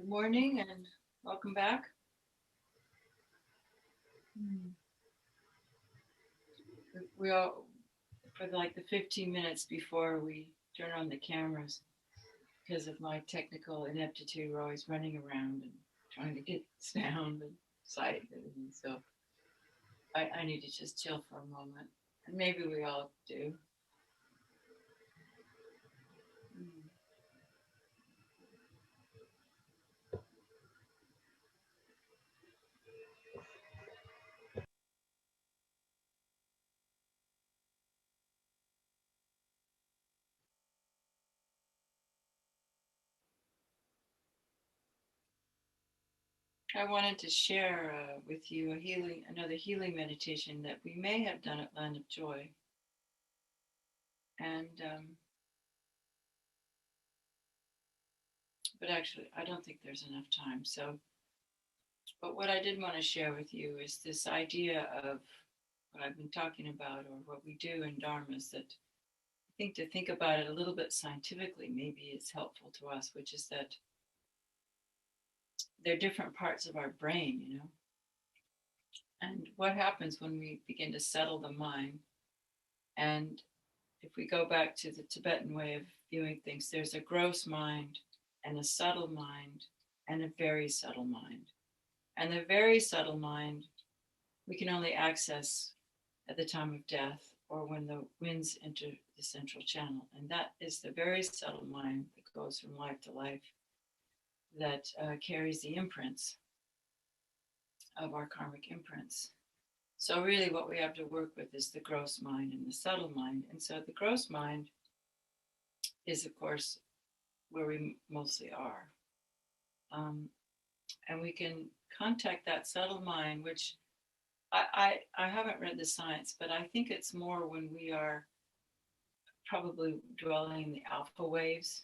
Morning and welcome back. Hmm. We all, for like the 15 minutes before we turn on the cameras, because of my technical ineptitude, we're always running around and trying to get sound and sight. And so I need to just chill for a moment. And maybe we all do. Hmm. I wanted to share with you another healing meditation that we may have done at Land of Joy. And but actually, I don't think there's enough time. But what I did want to share with you is this idea of what I've been talking about, or what we do in dharmas, that I think to think about it a little bit scientifically maybe is helpful to us, which is that there are different parts of our brain. And what happens when we begin to settle the mind. And if we go back to the Tibetan way of viewing things, there's a gross mind and a subtle mind and a very subtle mind. And the very subtle mind we can only access at the time of death or when the winds enter the central channel. And that is the very subtle mind that goes from life to life, that carries the imprints of our karmic imprints. So, really, what we have to work with is the gross mind and the subtle mind. And so, the gross mind is, of course, where we mostly are. Um, and we can contact that subtle mind, which I haven't read the science, but I think it's more when we are probably dwelling in the alpha waves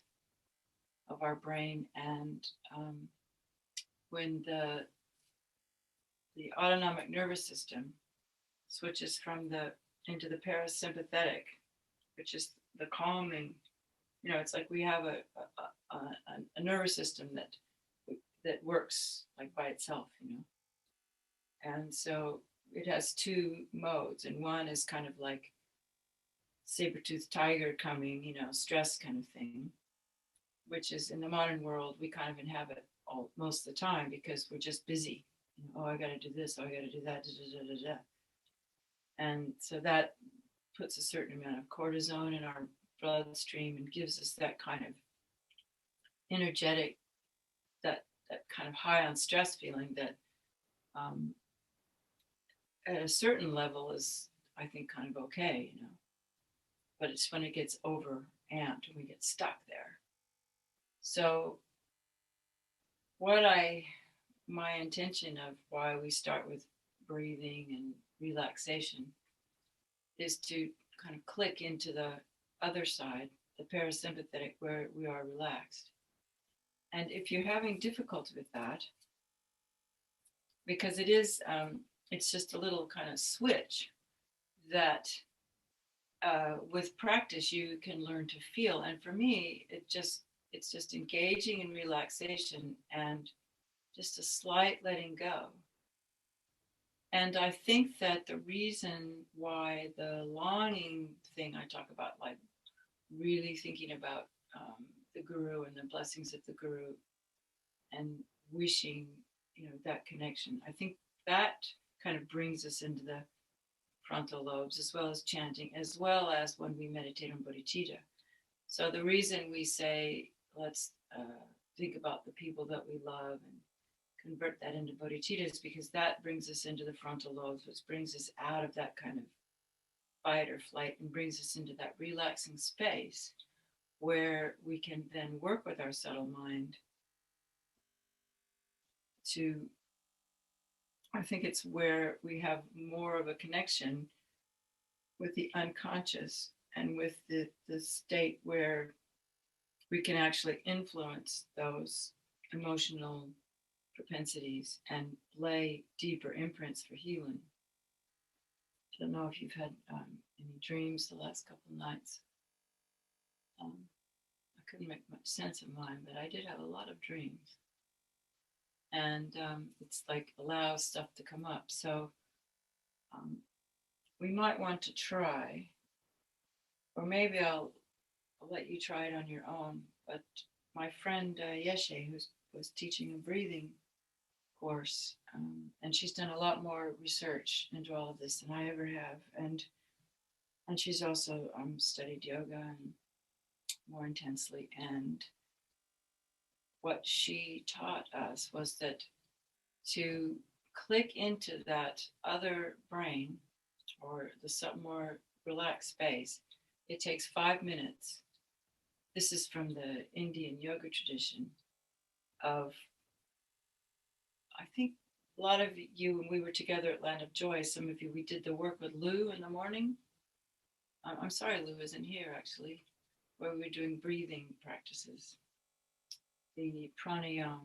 of our brain, and when the autonomic nervous system switches from the into the parasympathetic, which is the calming. It's like we have a nervous system that works like by itself. And so it has two modes, and one is kind of like saber-toothed tiger coming, stress kind of thing, which is in the modern world, we kind of inhabit all most of the time because we're just busy. Oh, I got to do this. Oh, I got to do that. Da, da, da, da, da. And so that puts a certain amount of cortisol in our bloodstream and gives us that kind of energetic, that kind of high on stress feeling that um, at a certain level is, I think, kind of okay. But it's when it gets over amped and we get stuck there. So what my intention of why we start with breathing and relaxation is to kind of click into the other side, the parasympathetic, where we are relaxed. And if you're having difficulty with that, because it's just a little kind of switch that with practice you can learn to feel. And for me, it's just engaging in relaxation and just a slight letting go. And I think that the reason why the longing thing I talk about, like really thinking about the guru and the blessings of the guru and wishing, that connection, I think that kind of brings us into the frontal lobes, as well as chanting, as well as when we meditate on bodhicitta. So the reason we say, let's think about the people that we love and convert that into bodhicitta is because that brings us into the frontal lobes, which brings us out of that kind of fight or flight and brings us into that relaxing space where we can then work with our subtle mind to, I think it's where we have more of a connection with the unconscious and with the state where we can actually influence those emotional propensities and lay deeper imprints for healing. I don't know if you've had any dreams the last couple of nights. I couldn't make much sense of mine, but I did have a lot of dreams. and it's like allows stuff to come up. So we might want to try, or maybe I'll let you try it on your own. But my friend Yeshe, who was teaching a breathing course, and she's done a lot more research into all of this than I ever have, and she's also studied yoga and more intensely. And what she taught us was that to click into that other brain or the more relaxed space, it takes 5 minutes. This is from the Indian yoga tradition of, I think a lot of you, when we were together at Land of Joy, some of you, we did the work with Lou in the morning. I'm sorry, Lou isn't here actually, where we were doing breathing practices, the pranayama.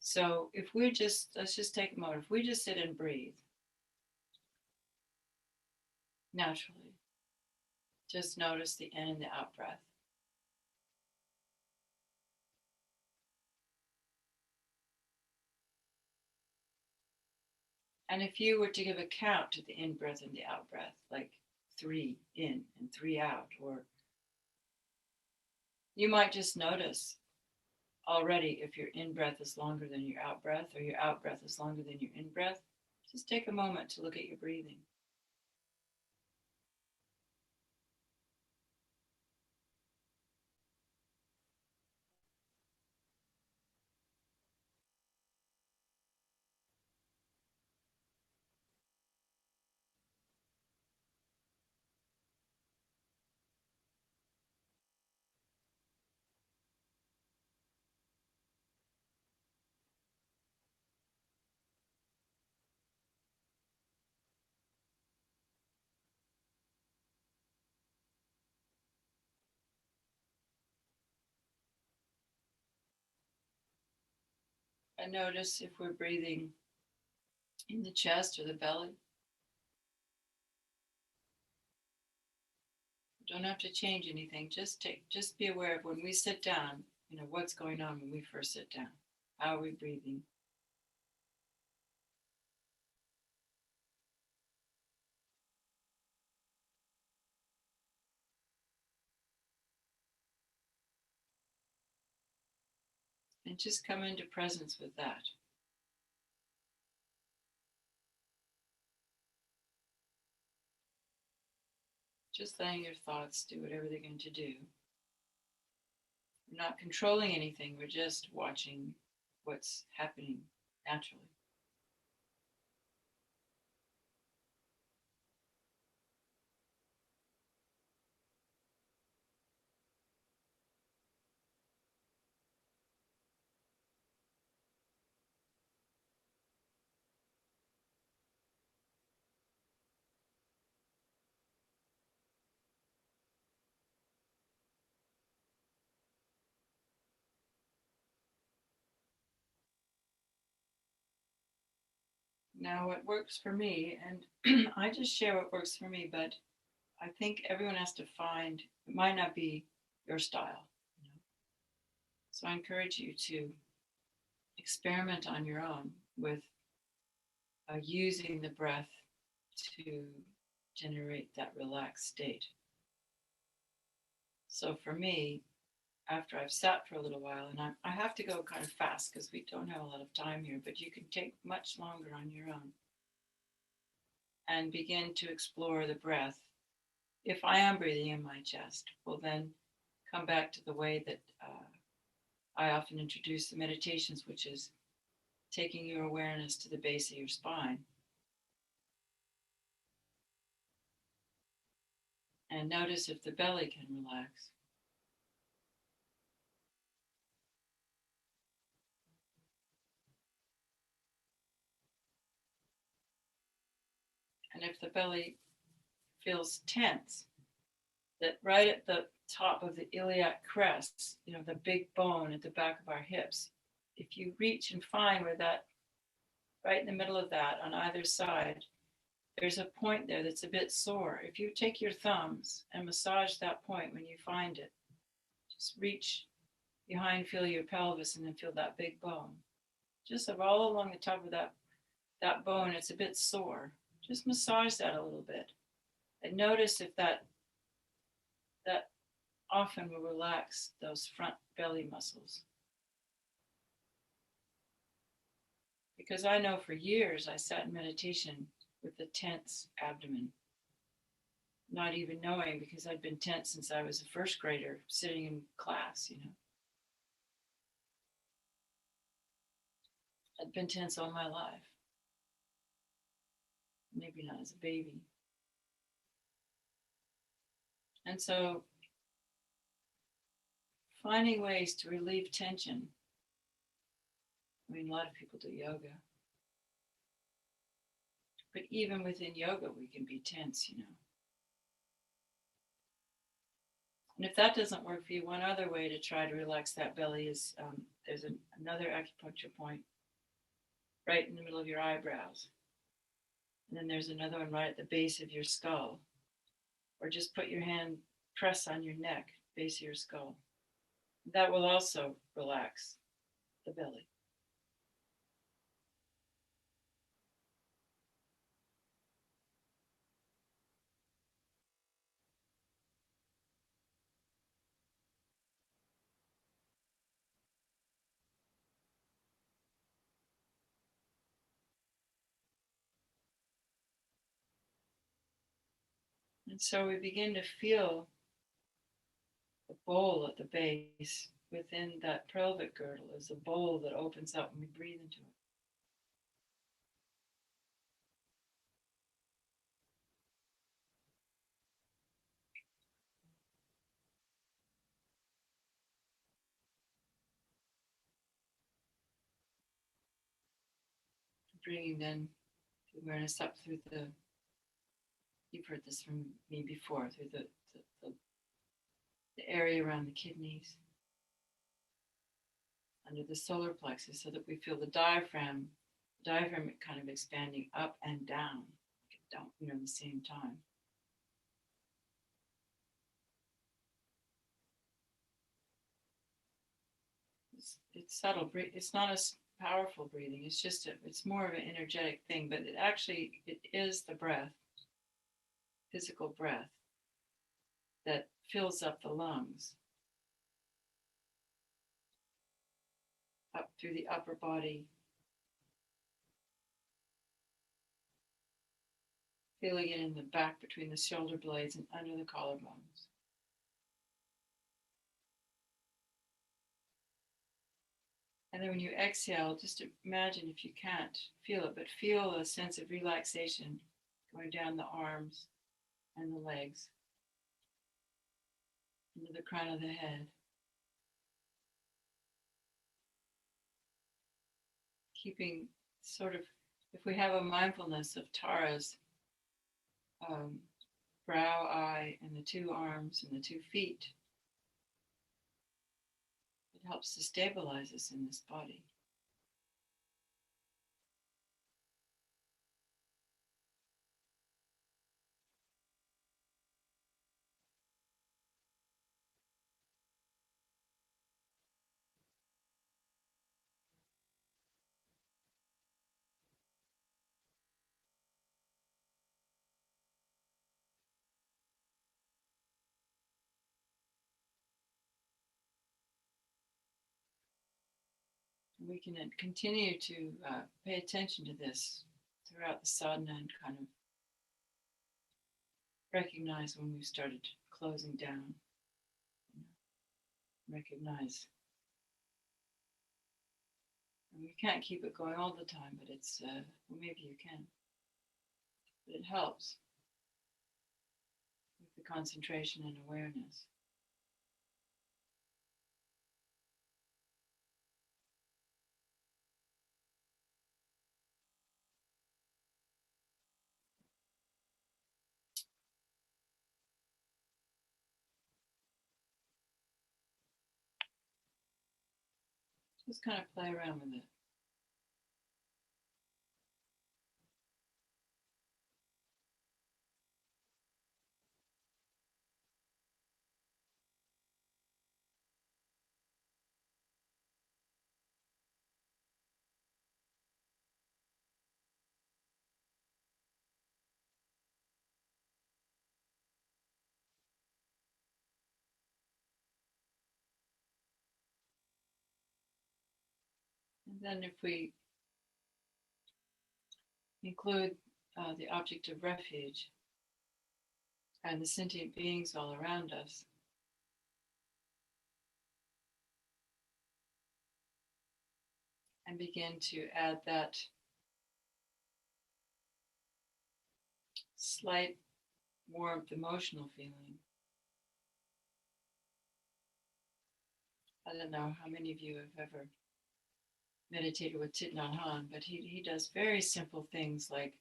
So if we just, let's just take a moment, if we just sit and breathe naturally, just notice the in and the out breath. And if you were to give a count to the in breath and the out breath, like 3 in and 3 out, or you might just notice already if your in breath is longer than your out breath, or your out breath is longer than your in breath. Just take a moment to look at your breathing. And notice if we're breathing in the chest or the belly. You don't have to change anything. Just be aware of when we sit down, what's going on when we first sit down. How are we breathing? And just come into presence with that. Just letting your thoughts do whatever they're going to do. We're not controlling anything, we're just watching what's happening naturally. Now, what works for me, and I just share what works for me, but I think everyone has to find, it might not be your style. So I encourage you to experiment on your own with using the breath to generate that relaxed state. So for me, after I've sat for a little while, and I have to go kind of fast because we don't have a lot of time here, but you can take much longer on your own and begin to explore the breath. If I am breathing in my chest, we'll then come back to the way that I often introduce the meditations, which is taking your awareness to the base of your spine. And notice if the belly can relax. And if the belly feels tense, that right at the top of the iliac crest, the big bone at the back of our hips, if you reach and find where that, right in the middle of that on either side, there's a point there that's a bit sore. If you take your thumbs and massage that point when you find it, just reach behind, feel your pelvis, and then feel that big bone. just all along the top of that bone. It's a bit sore. Just massage that a little bit, and notice if that often will relax those front belly muscles. Because I know for years I sat in meditation with a tense abdomen, not even knowing, because I'd been tense since I was a first grader sitting in class, I'd been tense all my life. Maybe not as a baby. And so finding ways to relieve tension. I mean, a lot of people do yoga. But even within yoga, we can be tense. And if that doesn't work for you, one other way to try to relax that belly is there's another acupuncture point right in the middle of your eyebrows. And then there's another one right at the base of your skull. Or just put your hand, press on your neck, base of your skull. That will also relax the belly. And so we begin to feel the bowl at the base within that pelvic girdle is a bowl that opens up when we breathe into it. Bringing then the awareness up through you've heard this from me before, through the area around the kidneys, under the solar plexus, so that we feel the diaphragm kind of expanding up and down, at the same time. It's subtle. It's not as powerful breathing. It's more of an energetic thing, but it is the breath, physical breath, that fills up the lungs, up through the upper body, feeling it in the back between the shoulder blades and under the collarbones. And then when you exhale, just imagine, if you can't feel it, but feel a sense of relaxation going down the arms and the legs, into the crown of the head. Keeping sort of, if we have a mindfulness of Tara's brow, eye, and the two arms and the 2 feet, it helps to stabilize us in this body. We can continue to pay attention to this throughout the sadhana and kind of recognize when we've started closing down. Recognize. And you can't keep it going all the time, but well, maybe you can. But it helps with the concentration and awareness. Just kind of play around with it. Then, if we include the object of refuge and the sentient beings all around us, and begin to add that slight warmth, emotional feeling. I don't know how many of you have ever meditated with Thich Nhat Hanh, but he does very simple things like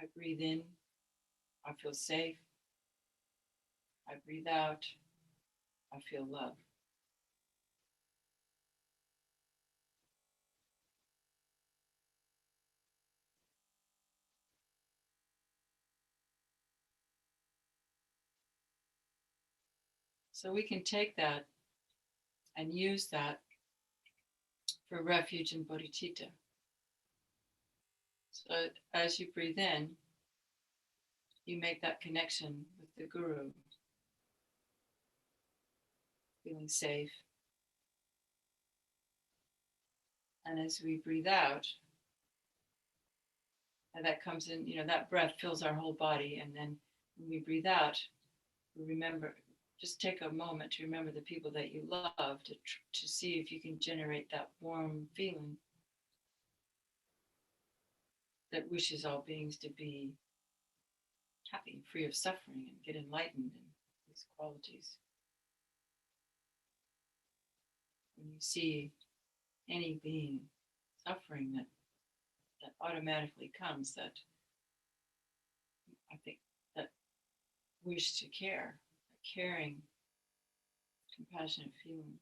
I breathe in, I feel safe. I breathe out, I feel love. So we can take that and use that for refuge and bodhicitta. So as you breathe in, you make that connection with the Guru, feeling safe. And as we breathe out, and that comes in, that breath fills our whole body. And then when we breathe out, we remember, just take a moment to remember the people that you love, to see if you can generate that warm feeling that wishes all beings to be happy, free of suffering, and get enlightened in these qualities. When you see any being suffering, that automatically comes that, I think, that wish to care, a caring, compassionate feeling.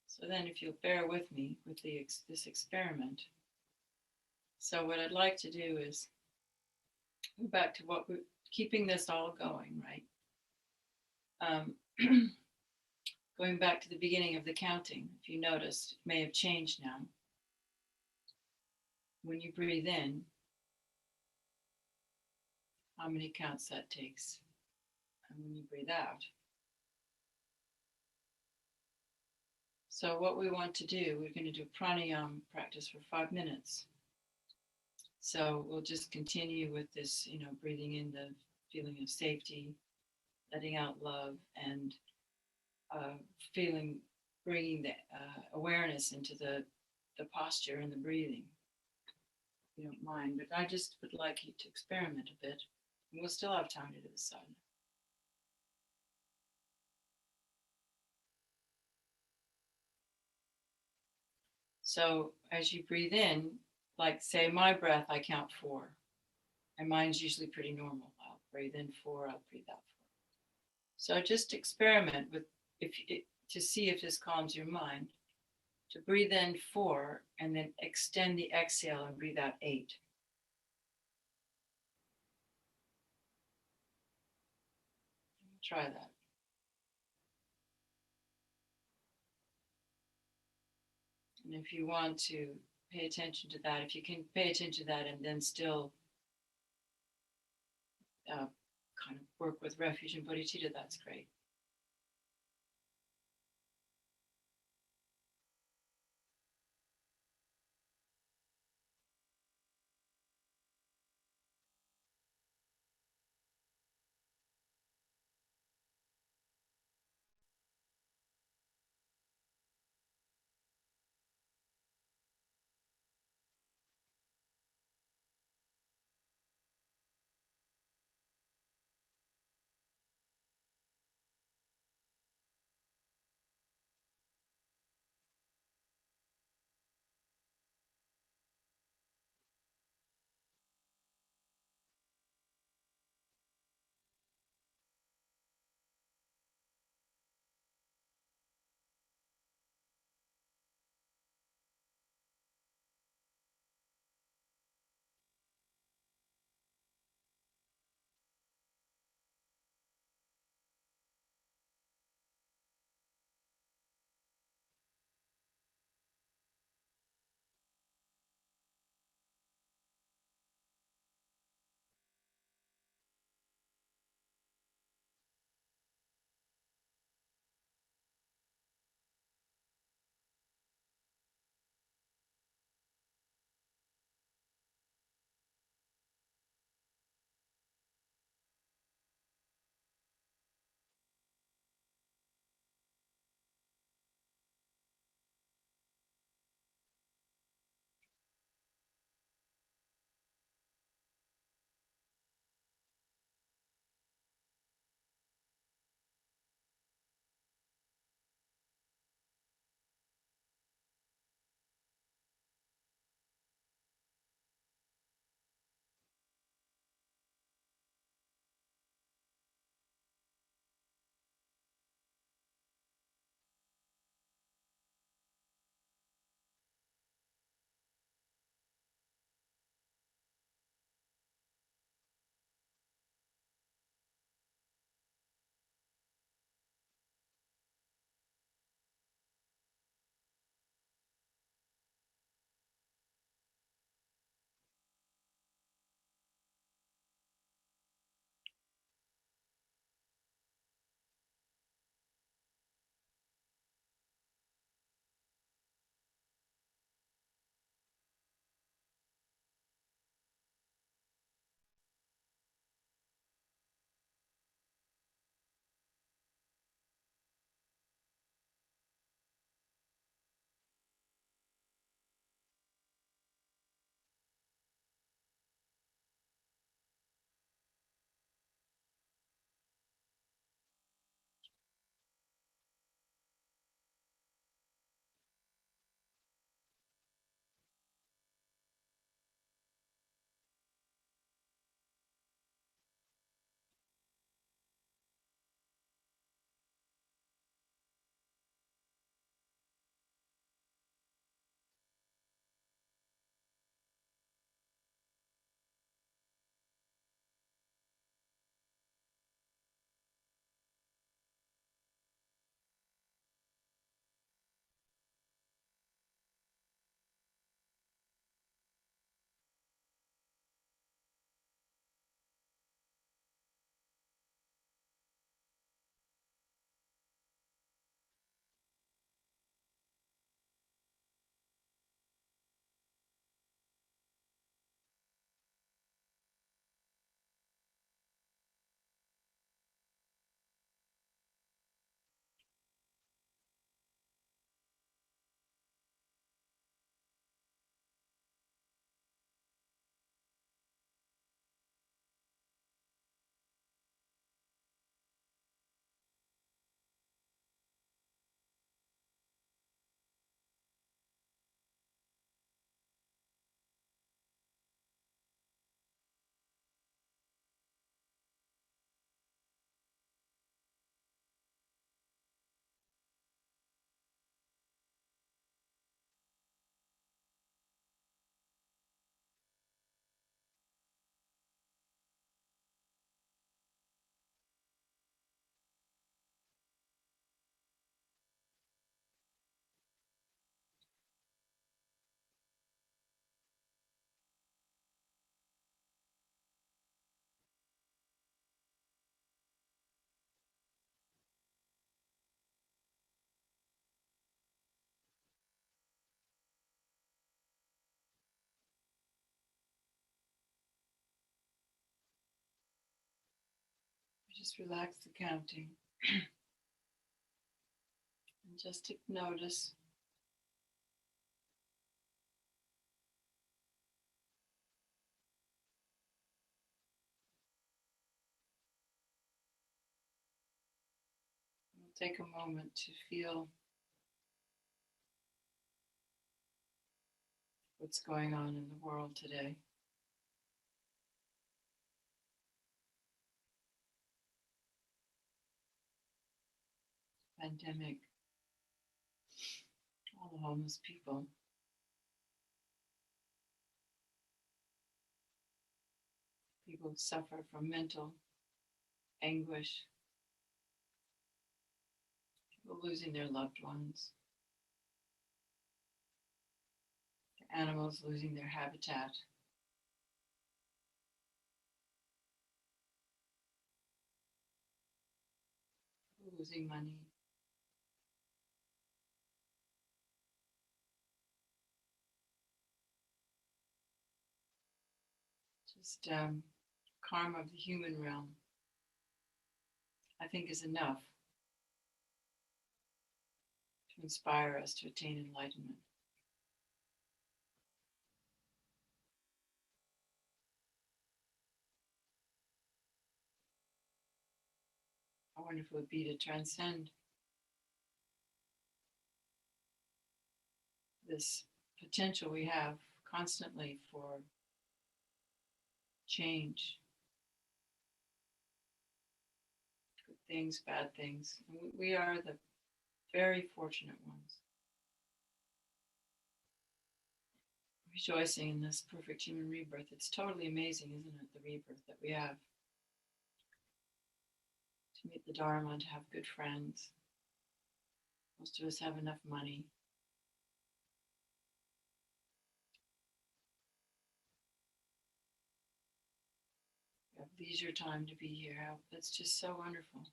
So then, if you'll bear with me with this experiment. So what I'd like to do is go back to what we're keeping this all going, right? Going back to the beginning of the counting, if you noticed, it may have changed now. When you breathe in, how many counts that takes, and when you breathe out. So what we want to do, we're going to do pranayama practice for 5 minutes. So we'll just continue with this, breathing in the feeling of safety, letting out love, and bringing the awareness into the posture and the breathing. If you don't mind, but I just would like you to experiment a bit. And we'll still have time to do the sadhana. So as you breathe in, like say my breath, I count 4. And mine's usually pretty normal. I'll breathe in 4, I'll breathe out 4. So just experiment with to see if this calms your mind. To breathe in 4 and then extend the exhale and breathe out 8. Try that. And if you want to pay attention to that, if you can pay attention to that and then still kind of work with refuge and bodhicitta, that's great. Just relax the counting and just notice take a moment to feel what's going on in the world today. Pandemic, all the homeless people, people who suffer from mental anguish, people losing their loved ones, the animals losing their habitat, people losing money. Just karma of the human realm, I think, is enough to inspire us to attain enlightenment. How wonderful it would be to transcend this potential we have constantly for change, good things, bad things. We are the very fortunate ones, rejoicing in this perfect human rebirth. It's totally amazing, isn't it, the rebirth that we have. To meet the Dharma, to have good friends. Most of us have enough money. We have leisure time to be here. It's just so wonderful.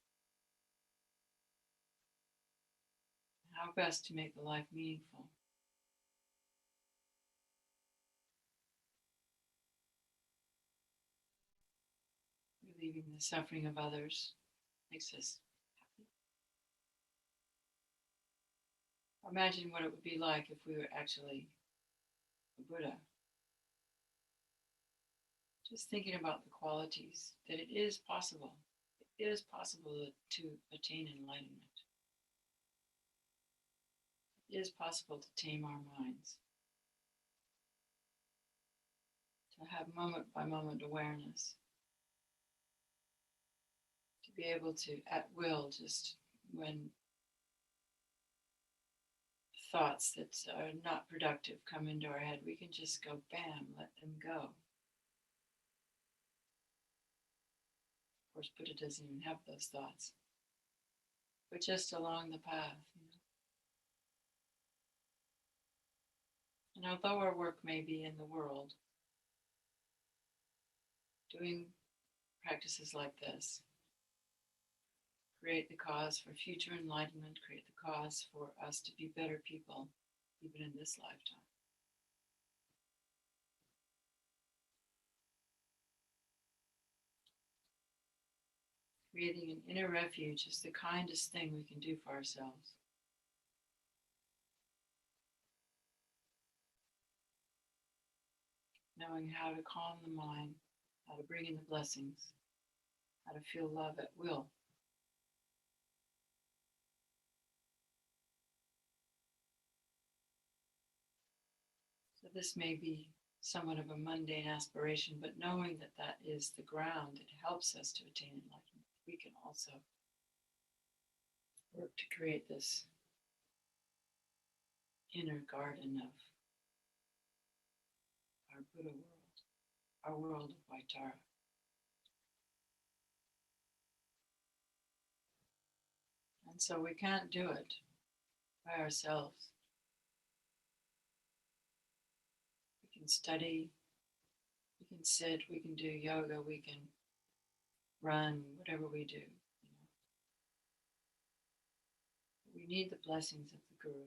How best to make the life meaningful. Relieving the suffering of others makes us happy. Imagine what it would be like if we were actually a Buddha. Just thinking about the qualities, that it is possible. It is possible to attain enlightenment. It is possible to tame our minds. To have moment by moment awareness. To be able to, at will, just when thoughts that are not productive come into our head, we can just go bam, let them go. Of course, Buddha doesn't even have those thoughts, but just along the path. And although our work may be in the world, doing practices like this create the cause for future enlightenment, create the cause for us to be better people, even in this lifetime. Creating an inner refuge is the kindest thing we can do for ourselves. Knowing how to calm the mind, how to bring in the blessings, how to feel love at will. So this may be somewhat of a mundane aspiration, but knowing that that is the ground that helps us to attain enlightenment, we can also work to create this inner garden of our Buddha world, our world of Vaitara. And so we can't do it by ourselves. We can study, we can sit, we can do yoga, we can run, whatever we do. We need the blessings of the Guru.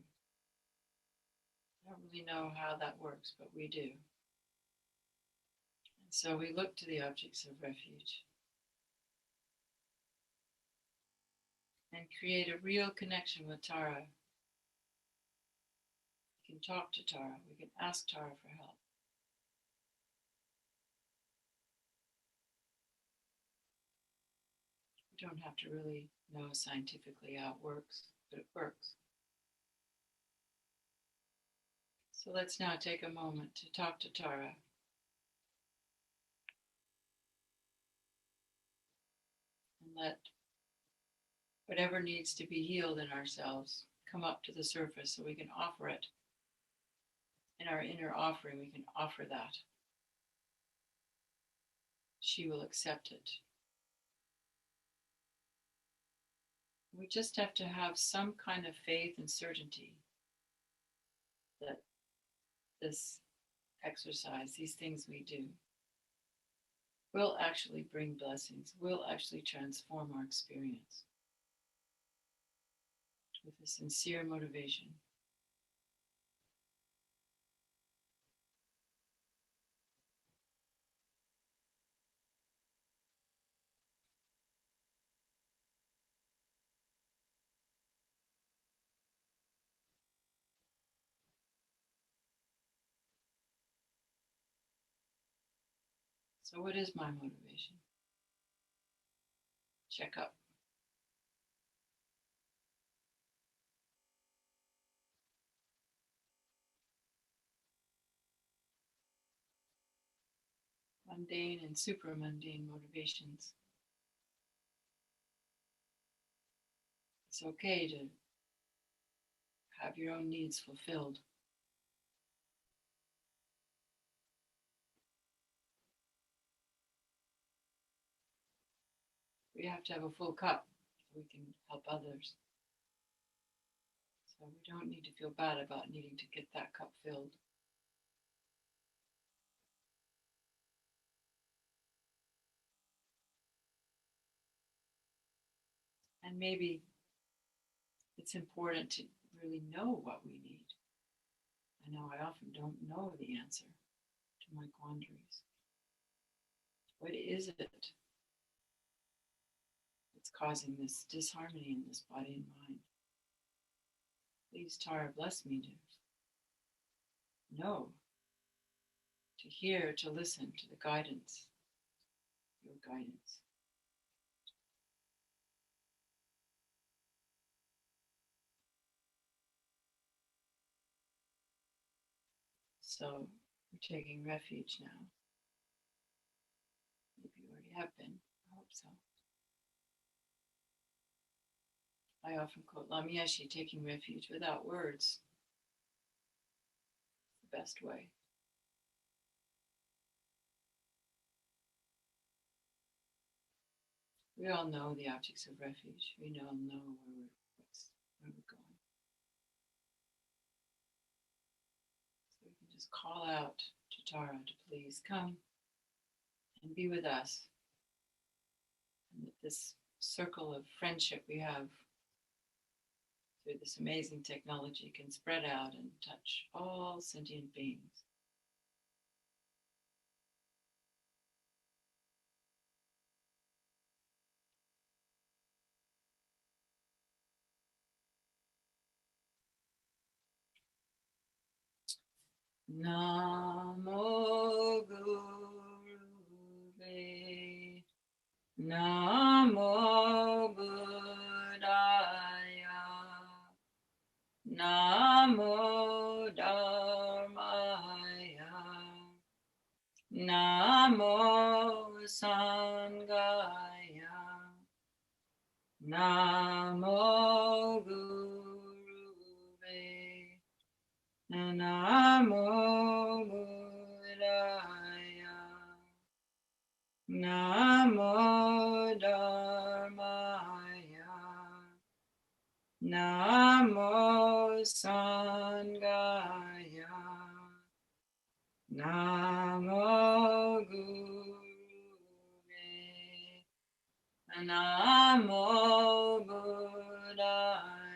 I don't really know how that works, but we do. And so we look to the objects of refuge. and create a real connection with Tara. We can talk to Tara. We can ask Tara for help. We don't have to really know scientifically how it works, but it works. So let's now take a moment to talk to Tara. And let whatever needs to be healed in ourselves come up to the surface so we can offer it. In our inner offering, we can offer that. She will accept it. We just have to have some kind of faith and certainty that this exercise, these things we do, will actually bring blessings, will actually transform our experience with a sincere motivation. So what is my motivation? Check up. Mundane and super mundane motivations. It's okay to have your own needs fulfilled. We have to have a full cup so we can help others. So we don't need to feel bad about needing to get that cup filled. And maybe it's important to really know what we need. I know I often don't know the answer to my quandaries. What is it that's causing this disharmony in this body and mind? Please, Tara, bless me to know, to hear, to listen to the guidance, your guidance. So we're taking refuge now. Maybe you already have been. I hope so. I often quote Lama Yeshe, taking refuge without words. The best way. We all know the objects of refuge. We all know where we're going. So we can just call out to Tara to please come and be with us. And that this circle of friendship we have through this amazing technology can spread out and touch all sentient beings. Namo Gurave, Namo Buddhaya, Namo Dharmaya, Namo Sanghaya, Namo Gurave, Namo Buddhaya, Namo Dharmaya, Namo Sanghaya, Namo Gurave, Namo Buddhaya,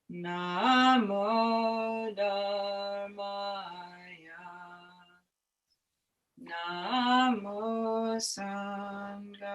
Namo Dharmaya, Namo Sanghaya.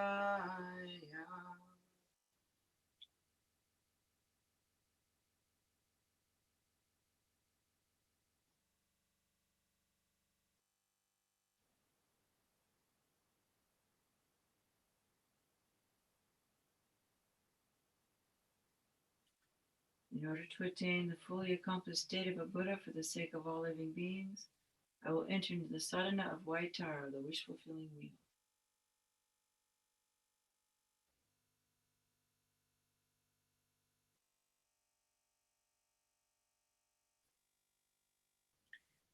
In order to attain the fully accomplished state of a Buddha for the sake of all living beings, I will enter into the sadhana of white Tara, the wish-fulfilling wheel.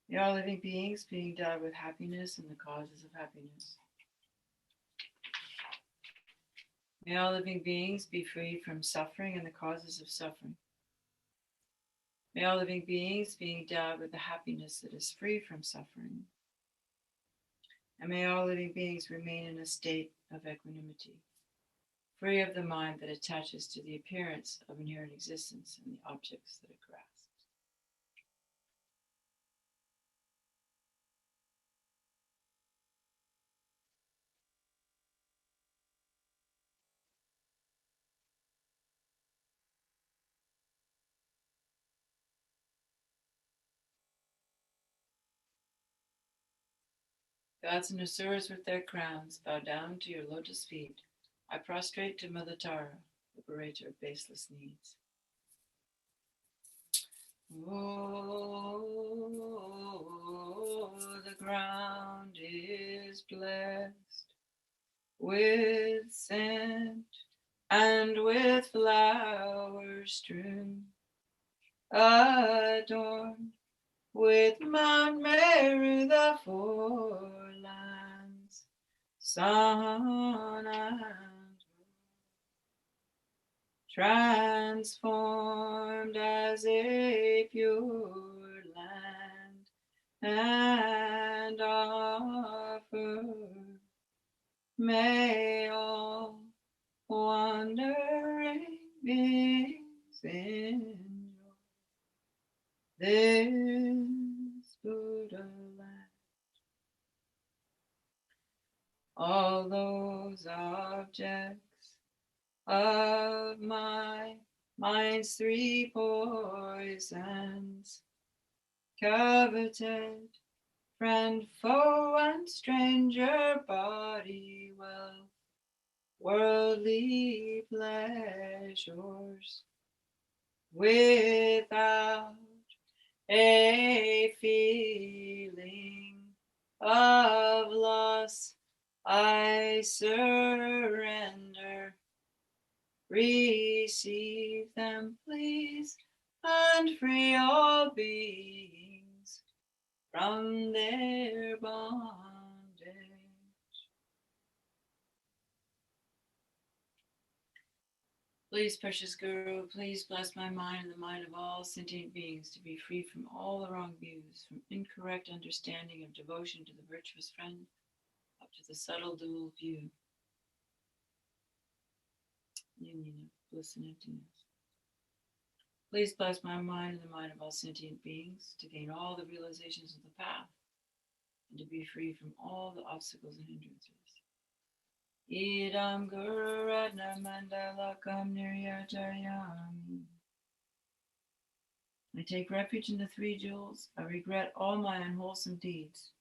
May all living beings be endowed with happiness and the causes of happiness. May all living beings be free from suffering and the causes of suffering. May all living beings be endowed with the happiness that is free from suffering. And may all living beings remain in a state of equanimity, free of the mind that attaches to the appearance of inherent existence and the objects that it grasps. Gods and asuras with their crowns bow down to your lotus feet. I prostrate to Mother Tara, liberator of baseless needs. Oh, the ground is blessed with scent and with flowers strewn, adorned with Mount Meru, the forelands, sun and transformed as a pure land, and offer may all wandering beings enjoy this Buddha land. All those objects of my mind's three poisons, coveted, friend, foe, and stranger, body, wealth, worldly pleasures, without a feeling of loss, I surrender. Receive them, please, and free all beings from their bondage. Please, precious Guru, please bless my mind and the mind of all sentient beings to be free from all the wrong views, from incorrect understanding of devotion to the virtuous friend, up to the subtle dual view, union of bliss and emptiness. Please bless my mind and the mind of all sentient beings to gain all the realizations of the path and to be free from all the obstacles and hindrances. Idam Guru Ratna Mandalakam Niryajayami. I take refuge in the three jewels. I regret all my unwholesome deeds.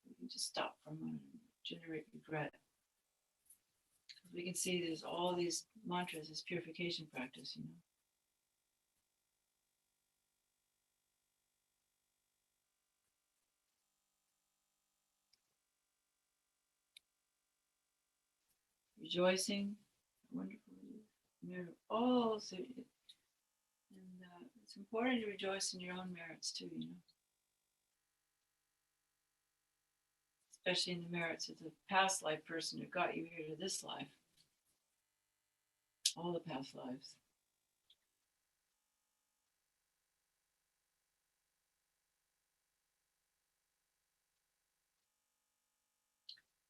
We can just stop for a moment and generate regret. We can see there's all these mantras as purification practice, you know. Rejoicing, wonderful. Oh, so, and it's important to rejoice in your own merits too, you know. Especially in the merits of the past life person who got you here to this life. All the past lives.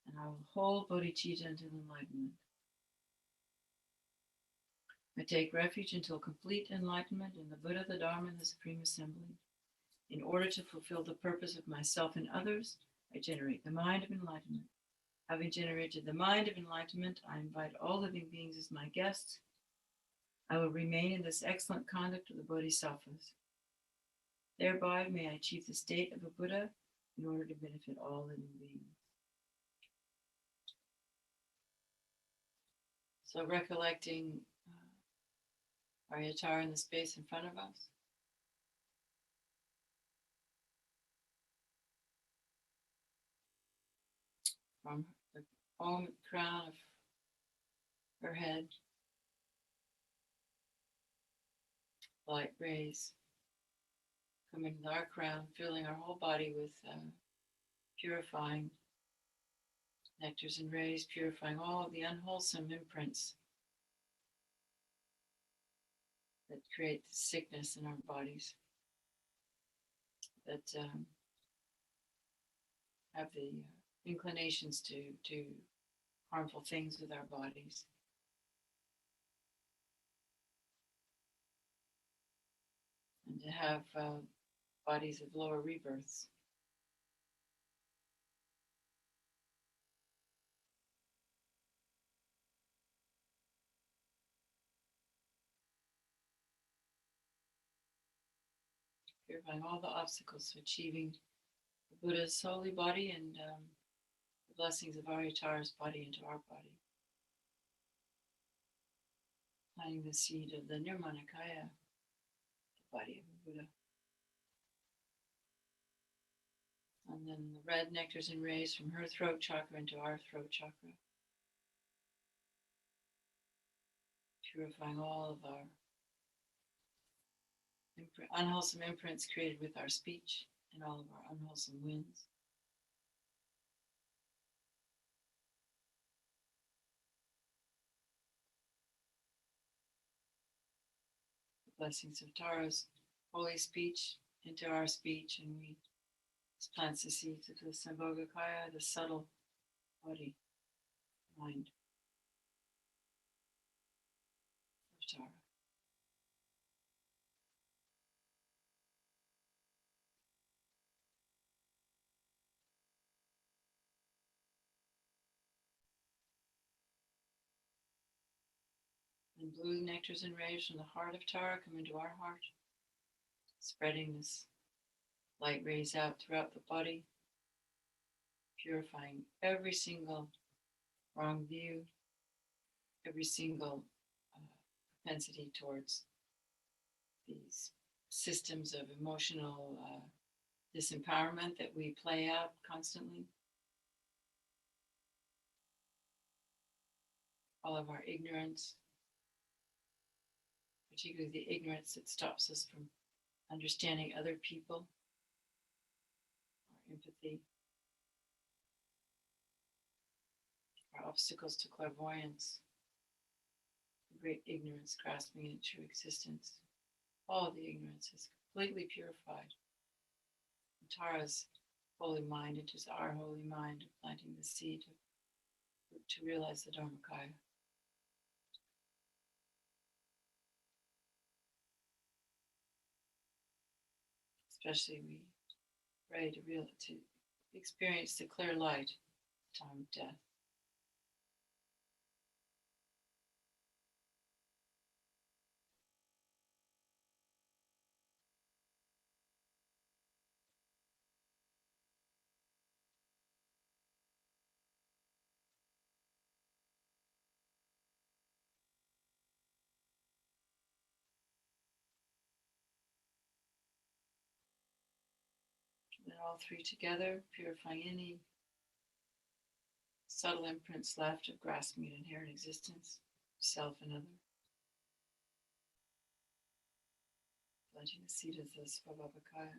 And I will hold bodhicitta until enlightenment. I take refuge until complete enlightenment in the Buddha, the Dharma, and the Supreme Assembly. In order to fulfill the purpose of myself and others, I generate the mind of enlightenment. Having generated the mind of enlightenment, I invite all living beings as my guests. I will remain in this excellent conduct of the Bodhisattvas. Thereby may I achieve the state of a Buddha in order to benefit all living beings. So recollecting our yatar in the space in front of us. From the crown of her head, light rays coming to our crown, filling our whole body with purifying nectars and rays, purifying all of the unwholesome imprints that create sickness in our bodies, that have the inclinations to do harmful things with our bodies. And to have bodies of lower rebirths. Purifying all the obstacles to achieving the Buddha's holy body and the blessings of Aryatara's body into our body. Planting the seed of the Nirmanakaya, the body of the Buddha. And then the red nectars and rays from her throat chakra into our throat chakra. Purifying all of our unwholesome imprints created with our speech and all of our unwholesome winds. The blessings of Tara's holy speech into our speech, and we plant the seeds of the Sambhogakaya, the subtle body, mind of Tara. And blue nectars and rays from the heart of Tara come into our heart, spreading this light rays out throughout the body, purifying every single wrong view, every single propensity towards these systems of emotional disempowerment that we play out constantly. All of our ignorance, particularly the ignorance that stops us from understanding other people, our empathy, our obstacles to clairvoyance, the great ignorance grasping into true existence. All the ignorance is completely purified. And Tara's holy mind into our holy mind, planting the seed to realize the Dharmakaya. Especially we pray to experience the clear light at the time of death. And all three together, purifying any subtle imprints left of grasping at inherent existence, self and other. Planting the seed of the Svabhavakaya.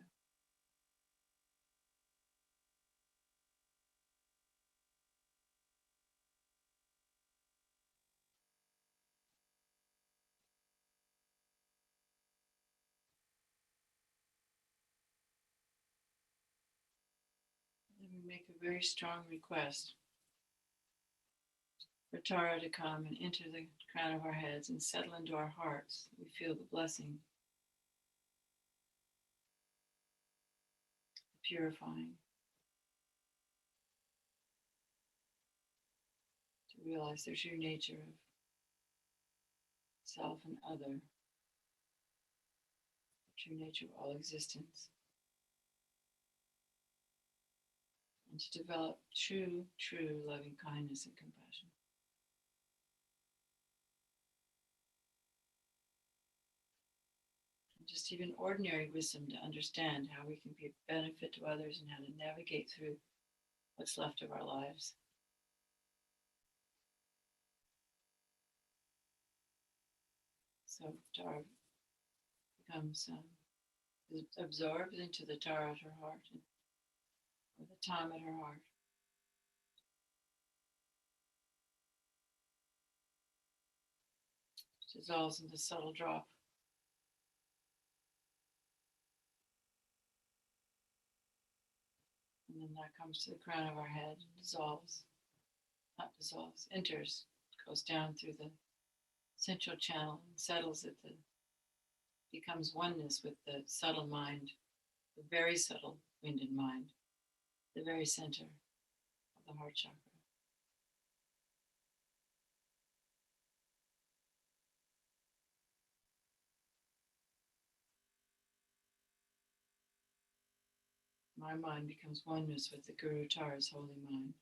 Then we make a very strong request for Tara to come and enter the crown of our heads and settle into our hearts. We feel the blessing, the purifying, to realize the true nature of self and other, the true nature of all existence, and to develop true loving kindness and compassion. just even ordinary wisdom to understand how we can be a benefit to others and how to navigate through what's left of our lives. So Tara becomes absorbed into the Tara at her heart, or the Tam at her heart. Dissolves into subtle drop. And then that comes to the crown of our head and dissolves, not dissolves, enters, goes down through the central channel and settles at the, becomes oneness with the subtle mind, the very subtle wind and mind, the very center of the heart chakra. My mind becomes oneness with the Guru Tara's holy mind.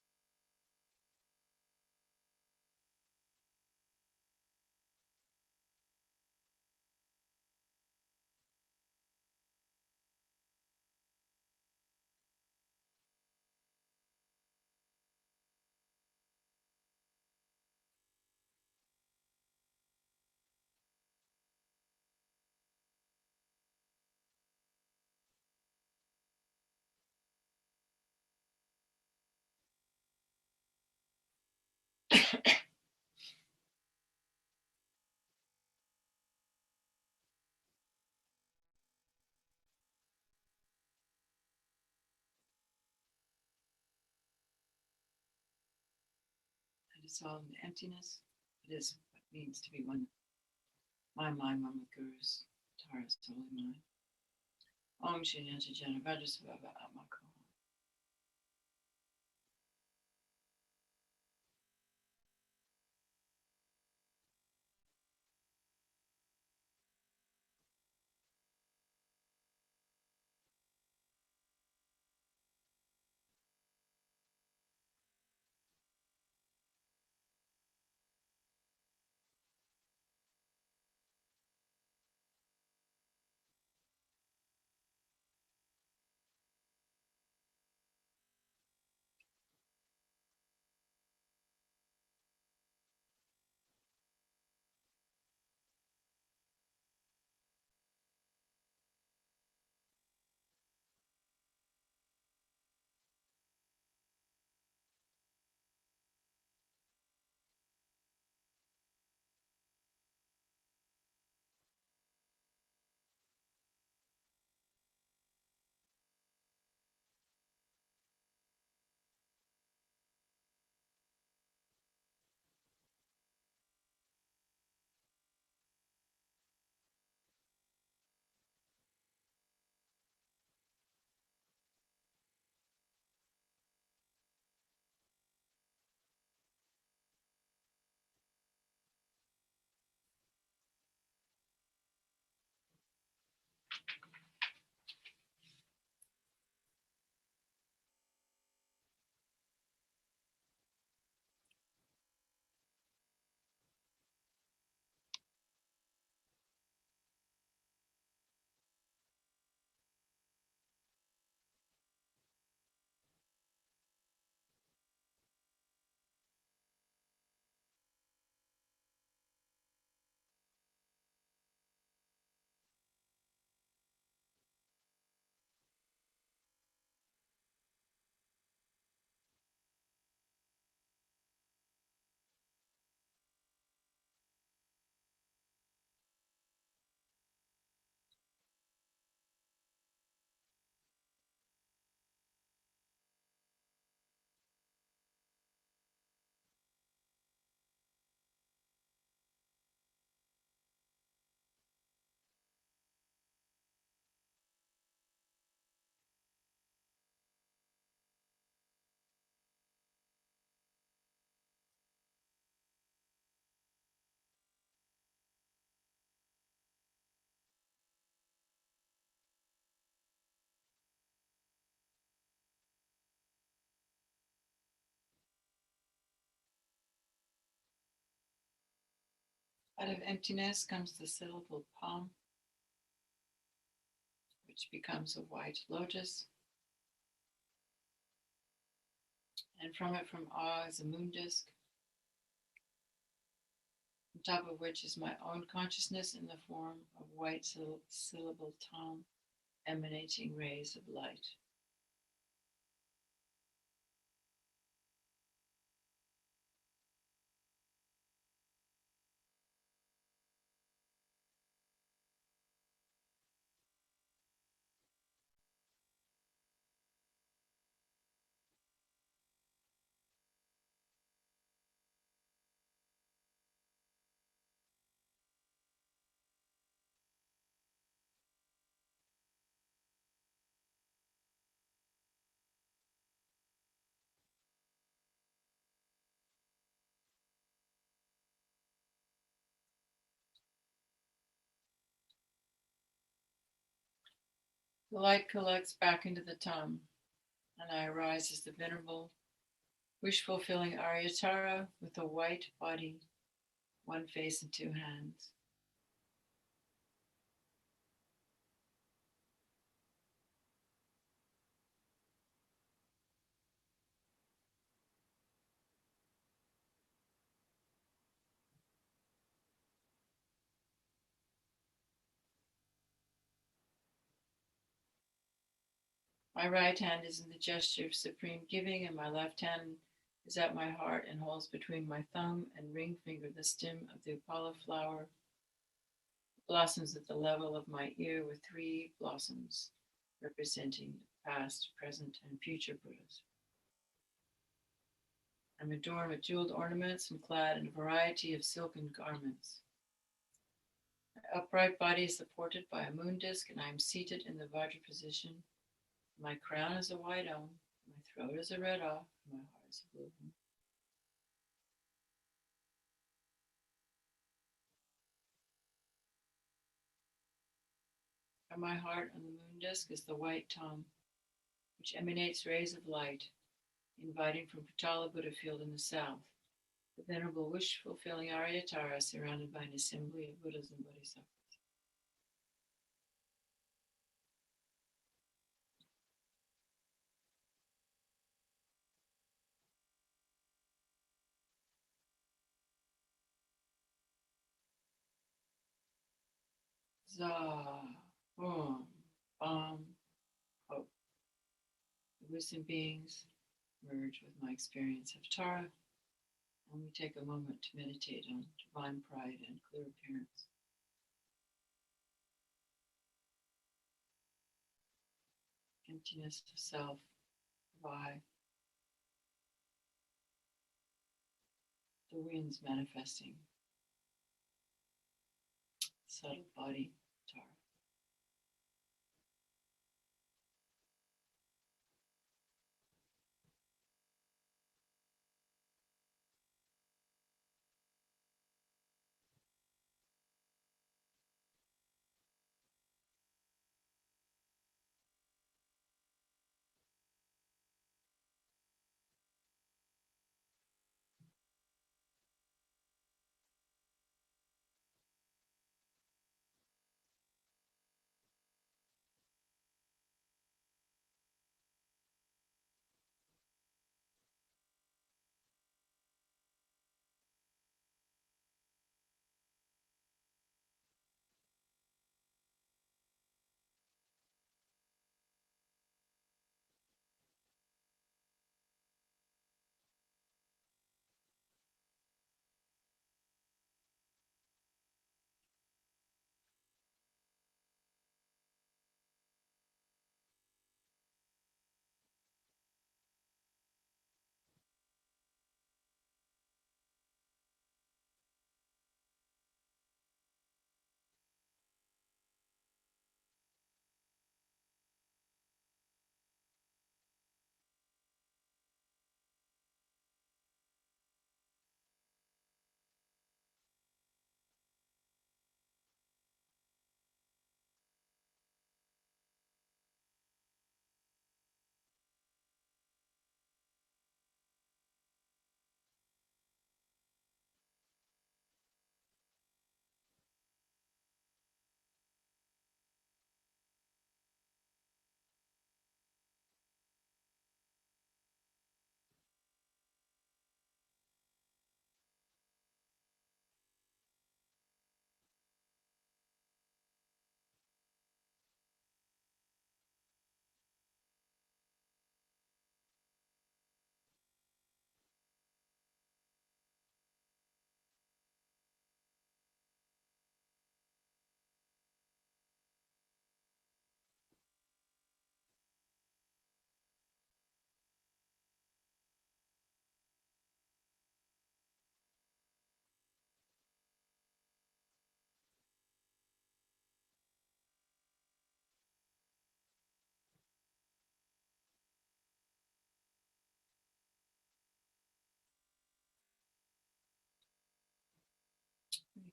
I dissolve into emptiness. It is what it means to be one. My mind, one with Guru's Tara's holy mind. Om Shinyanti Jana Vajrasvava Amako. Out of emptiness comes the syllable palm. which becomes a white lotus. And from it, from awe, is a moon disk, on top of which is my own consciousness in the form of white syllable tom, emanating rays of light. The light collects back into the tom, and I arise as the venerable, wish-fulfilling Aryatara with a white body, one face and two hands. My right hand is in the gesture of supreme giving, and my left hand is at my heart and holds between my thumb and ring finger the stem of the Apollo flower, blossoms at the level of my ear with three blossoms representing past, present, and future Buddhas. I'm adorned with jeweled ornaments and clad in a variety of silken garments. My upright body is supported by a moon disk, and I am seated in the Vajra position. My crown is a white Om, my throat is a red Ah, and my heart is a blue Om. From my heart on the moon disk is the white Tom, which emanates rays of light, inviting from Patala Buddha field in the south, the venerable wish-fulfilling Aryatara surrounded by an assembly of Buddhas and Bodhisattvas. Za, Om, Bam, Ho. The wisdom beings merge with my experience of Tara, and we take a moment to meditate on divine pride and clear appearance. Emptiness of self, of I, the winds manifesting, subtle body, Tara.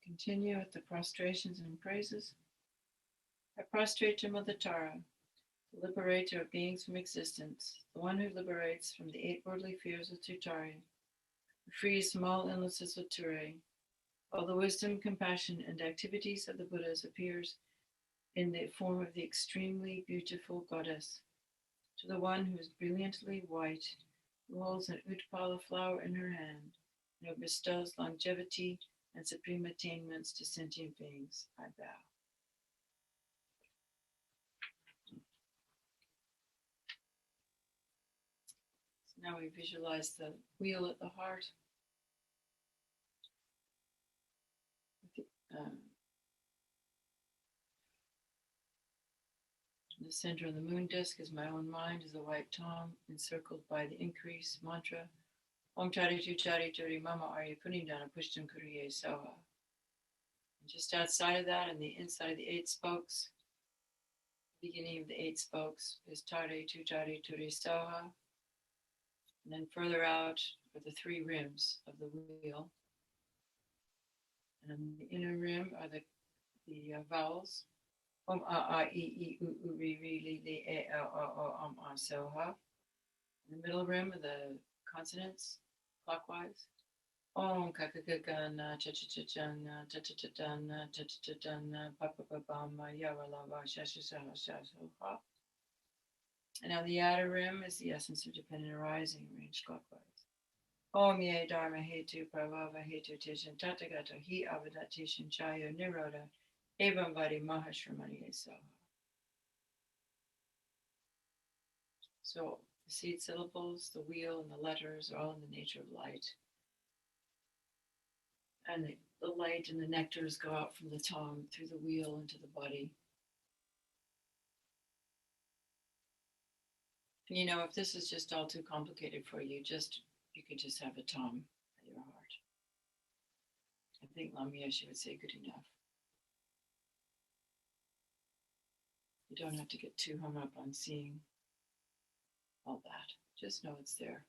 continue with the prostrations and praises. I prostrate to Mother Tara, the liberator of beings from existence, the one who liberates from the 8 worldly fears with Tutari, who frees from all illnesses with Ture. All the wisdom, compassion, and activities of the Buddhas appears in the form of the extremely beautiful goddess. To the one who is brilliantly white, who holds an Utpala flower in her hand, and who bestows longevity and supreme attainments to sentient beings, I bow. So now we visualize the wheel at the heart. In the center of the moon disk is my own mind, is the white tom, encircled by the increase mantra. Om Chari Turi Mama Arya Punindana Pushtam Kuriye Soha. And just outside of that, and the inside of the 8 spokes, beginning of the 8 spokes is Tari Turi Soha. And then further out are the 3 rims of the wheel. And on the inner rim are the vowels. Om A I U U Ri Li Li E L O O Om A Soha. In the middle rim are the consonants, clockwise. Om Kakakagana Chachachana Tachachana Chachachana Papa Bama Yavalava Shashasaha Shasoha. And on the outer rim is the essence of dependent arising, arranged clockwise. Om Ye Dharma Hetu Pravava Hetu Tishan Tatagato Hi Avadatishan Chayo Niroda Evam Vadi Mahashramani Soha. So the seed syllables, the wheel, and the letters are all in the nature of light. And the light and the nectars go out from the tongue through the wheel into the body. And if this is just all too complicated for you, you could just have a tom at your heart. I think Lamia, she would say good enough. You don't have to get too hung up on seeing all that. Just know it's there.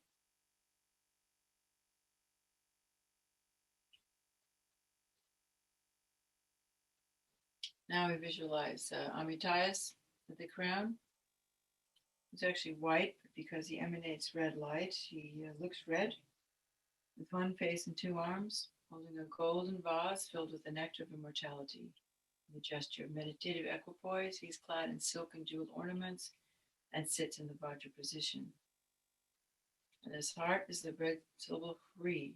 Now we visualize Amitayas at the crown. He's actually white, but because he emanates red light, he looks red, with one face and 2 arms, holding a golden vase filled with the nectar of immortality. In the gesture of meditative equipoise, he's clad in silk and jeweled ornaments and sits in the Vajra position. And his heart is the red syllable Hri,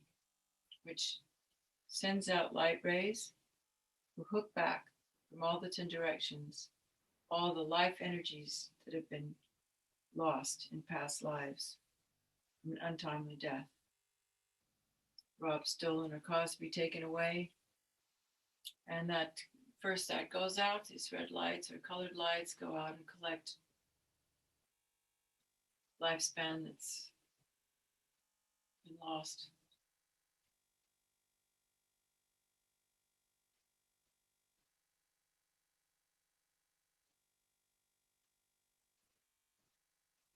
which sends out light rays who hook back from all the 10 directions all the life energies that have been lost in past lives from an untimely death, robbed, stolen, or caused to be taken away. And that goes out, these red lights or colored lights go out and collect lifespan that's been lost.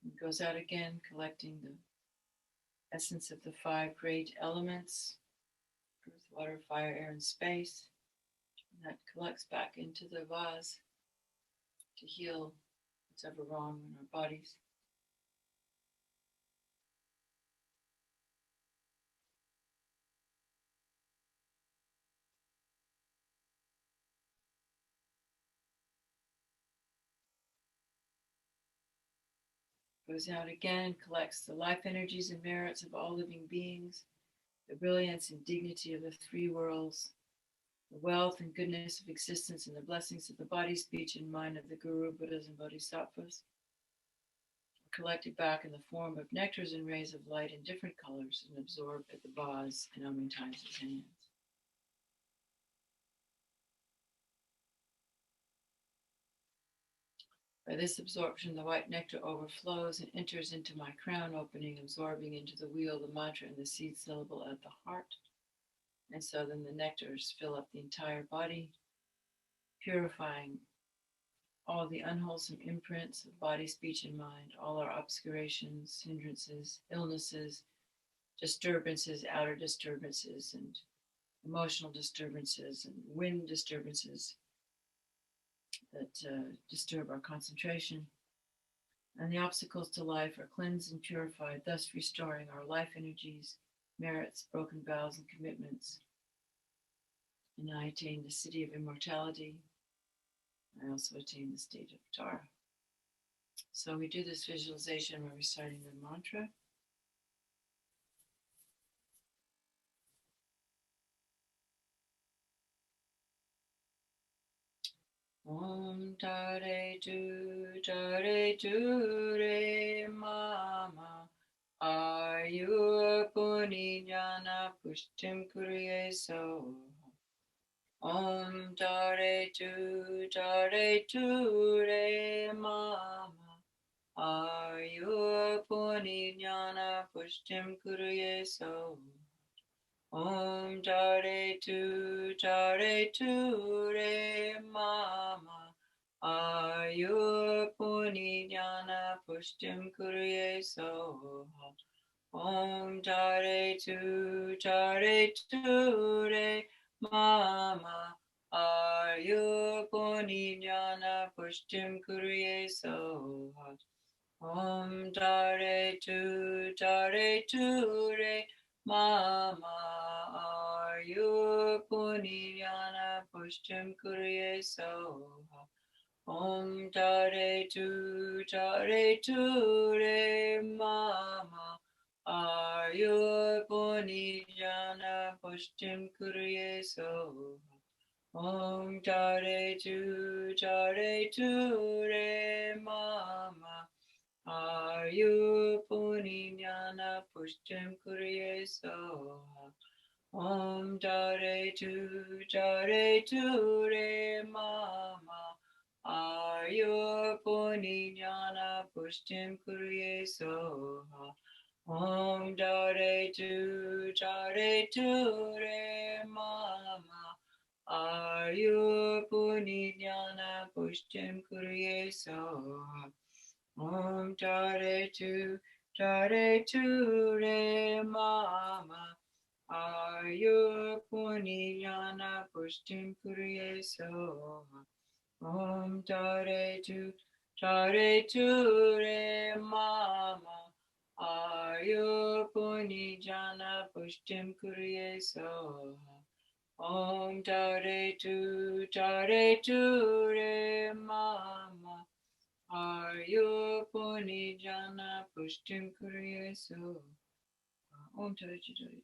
It goes out again, collecting the essence of the 5 great elements, earth, water, fire, air, and space. And that collects back into the vase to heal what's ever wrong in our bodies. Goes out again, collects the life energies and merits of all living beings, the brilliance and dignity of the 3 worlds, the wealth and goodness of existence, and the blessings of the body, speech, and mind of the Guru, Buddhas, and Bodhisattvas, collected back in the form of nectars and rays of light in different colors and absorbed at the vase in Amitayas' hands. By this absorption, the white nectar overflows and enters into my crown opening, absorbing into the wheel, the mantra, and the seed syllable at the heart. And so then the nectars fill up the entire body, purifying all the unwholesome imprints of body, speech, and mind, all our obscurations, hindrances, illnesses, disturbances, outer disturbances, and emotional disturbances and wind disturbances that disturb our concentration. And the obstacles to life are cleansed and purified, thus restoring our life energies, merits, broken vows, and commitments. And I attain the city of immortality. I also attain the state of Tara. So we do this visualization when we're reciting the mantra. Om Tare Tu Re Mama Ayurpuni Jnana Pushtim Kurye So. Om Tare Tu Re Mama Ayurpuni Jnana Pushtim Kurye So. Om Tare Tu Re Mama Ayurpuni Jnana Pushtim Kurye Soha. Om Tare Tu Re Mama Ayurpuni Jnana Pushtim Kurye Soha. Om Tare Tu Re Mama Ayurpuni Jnana Pushtim Kurye Soha. Om Tare Tu Re Mama Ayurpuni Jnana Pushtim Kurye Soha. Om Tare Tu Re Mama Ayurpuni Jnana Pushtim Kurye Soha. Om Tare Tu Re Mama Ayurpuni Jnana Pushtim Kurye Soha. Om Tare Tu Re Mama Ayurpuni Jnana Pushtim Kurye Soha. Om Tare Tu Re Mama Ayurpuni Jnana Pushtim Kurye Soha. Om Tare Tu Re Mama Ayurpuni Jnana Pushtim Kurye Soha. Om Tare Tu Re Mama Ayurpuni Jnana Pushtim Kurye Soha. Om Tare Tu Re.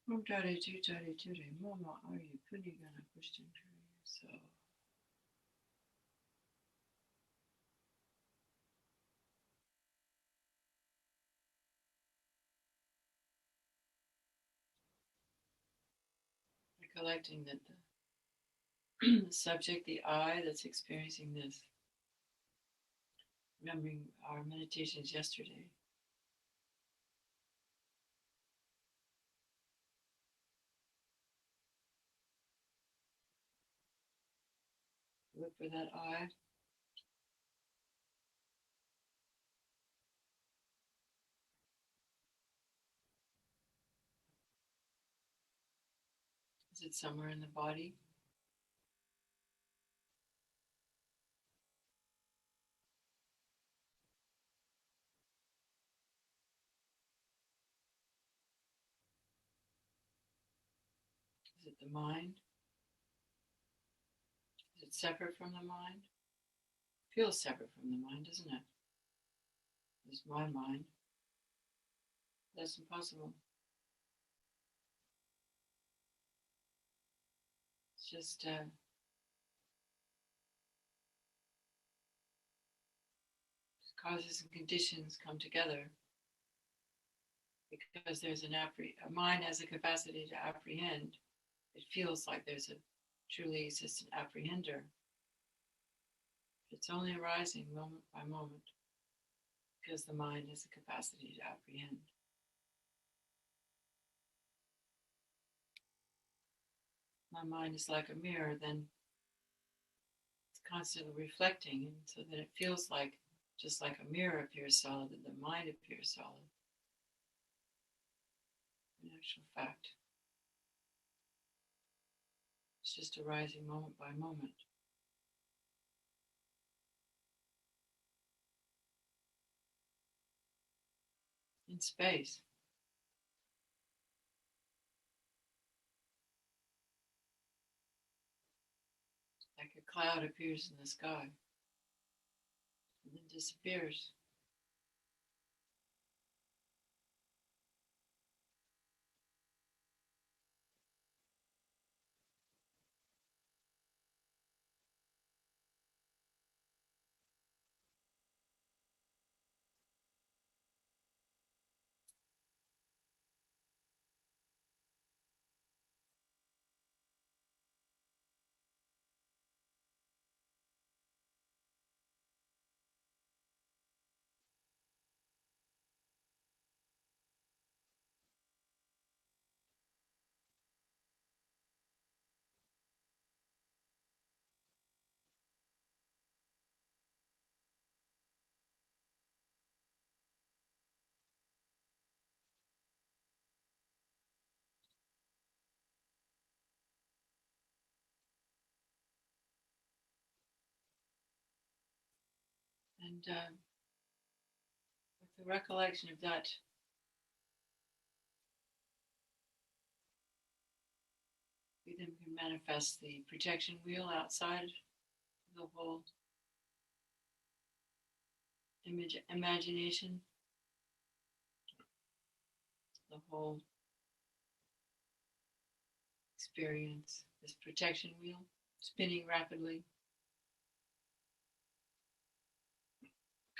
Mama, are you putting on a question for yourself? Recollecting that the subject, the I that's experiencing this, remembering our meditations yesterday, look for that I. Is it somewhere in the body? Is it the mind? Is it separate from the mind? It feels separate from the mind, doesn't it? It's my mind. That's impossible. It's just causes and conditions come together because there's a mind has a capacity to apprehend. It feels like there's a truly existent apprehender. It's only arising moment by moment because the mind has a capacity to apprehend. My mind is like a mirror, then it's constantly reflecting, and so that it feels like just like a mirror appears solid, that the mind appears solid. In actual fact, it's just arising moment by moment. In space. Like a cloud appears in the sky and then disappears. And with the recollection of that, we then can manifest the protection wheel outside the whole imagination, the whole experience, this protection wheel spinning rapidly,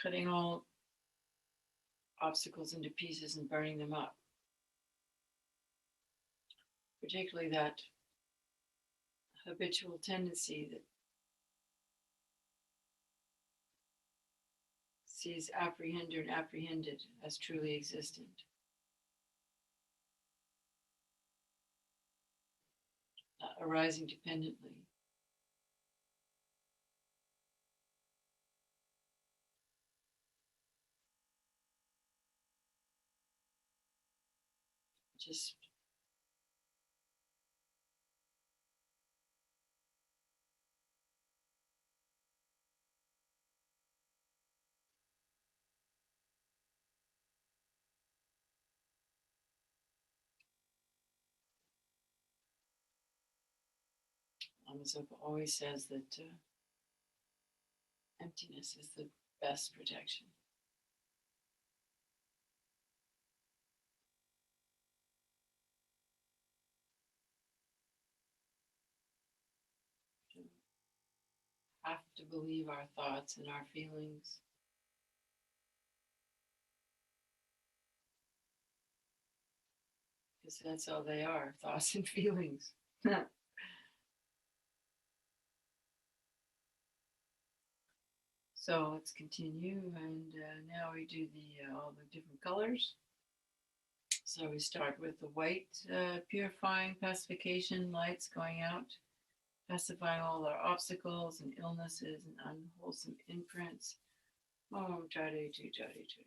cutting all obstacles into pieces and burning them up. Particularly that habitual tendency that sees apprehender and apprehended as truly existent. Arising dependently. Just Lama always says that emptiness is the best protection. to believe our thoughts and our feelings. Because that's all they are, thoughts and feelings. So let's continue, and now we do the all the different colors. So we start with the white, purifying pacification lights going out, pacifying all our obstacles and illnesses and unwholesome imprints. Oh, jari tu jari tu.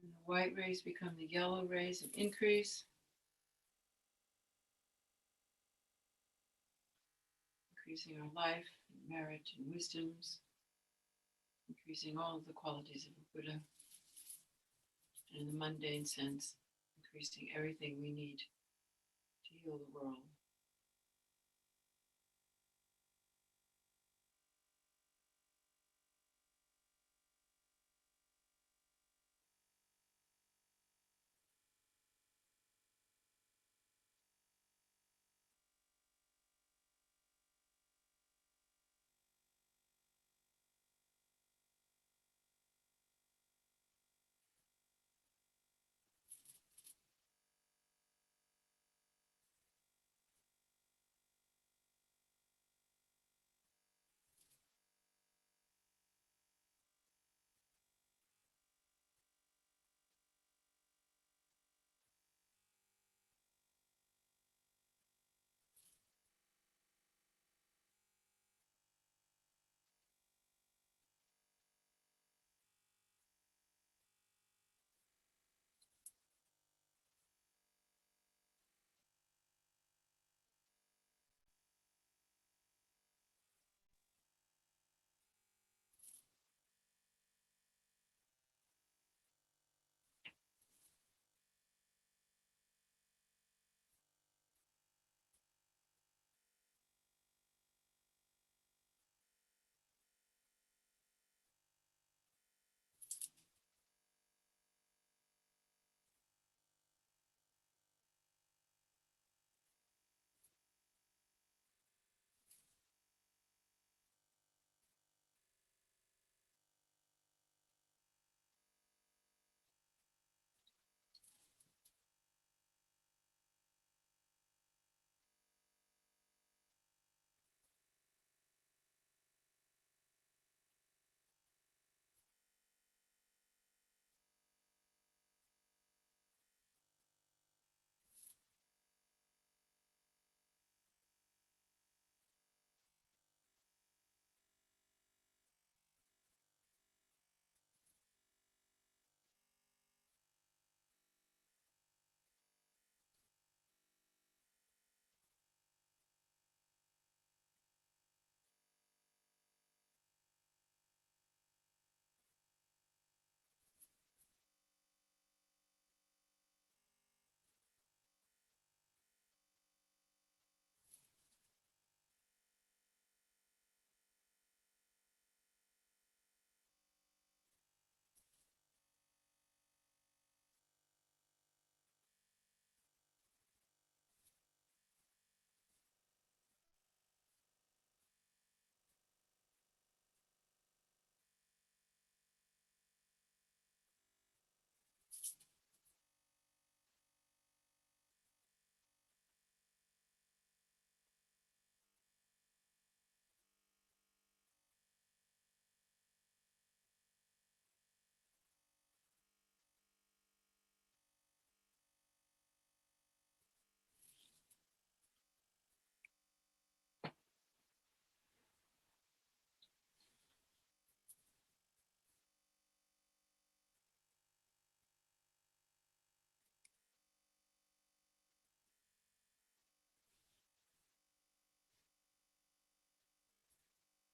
And the white rays become the yellow rays and increase, increasing our life, and merit, and wisdoms, increasing all of the qualities of a Buddha, and in the mundane sense, increasing everything we need to heal the world.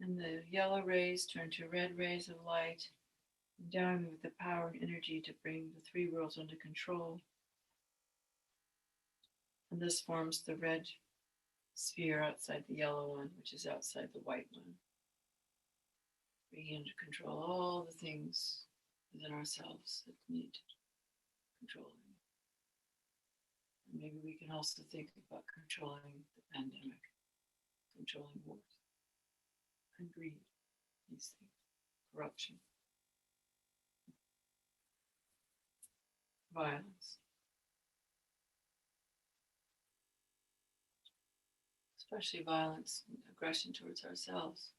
And the yellow rays turn to red rays of light, endowing me with the power and energy to bring the three worlds under control. And this forms the red sphere outside the yellow one, which is outside the white one. Bringing under control all the things within ourselves that need controlling. And maybe we can also think about controlling the pandemic, controlling wars and greed, these things, corruption, violence, especially violence and aggression towards ourselves.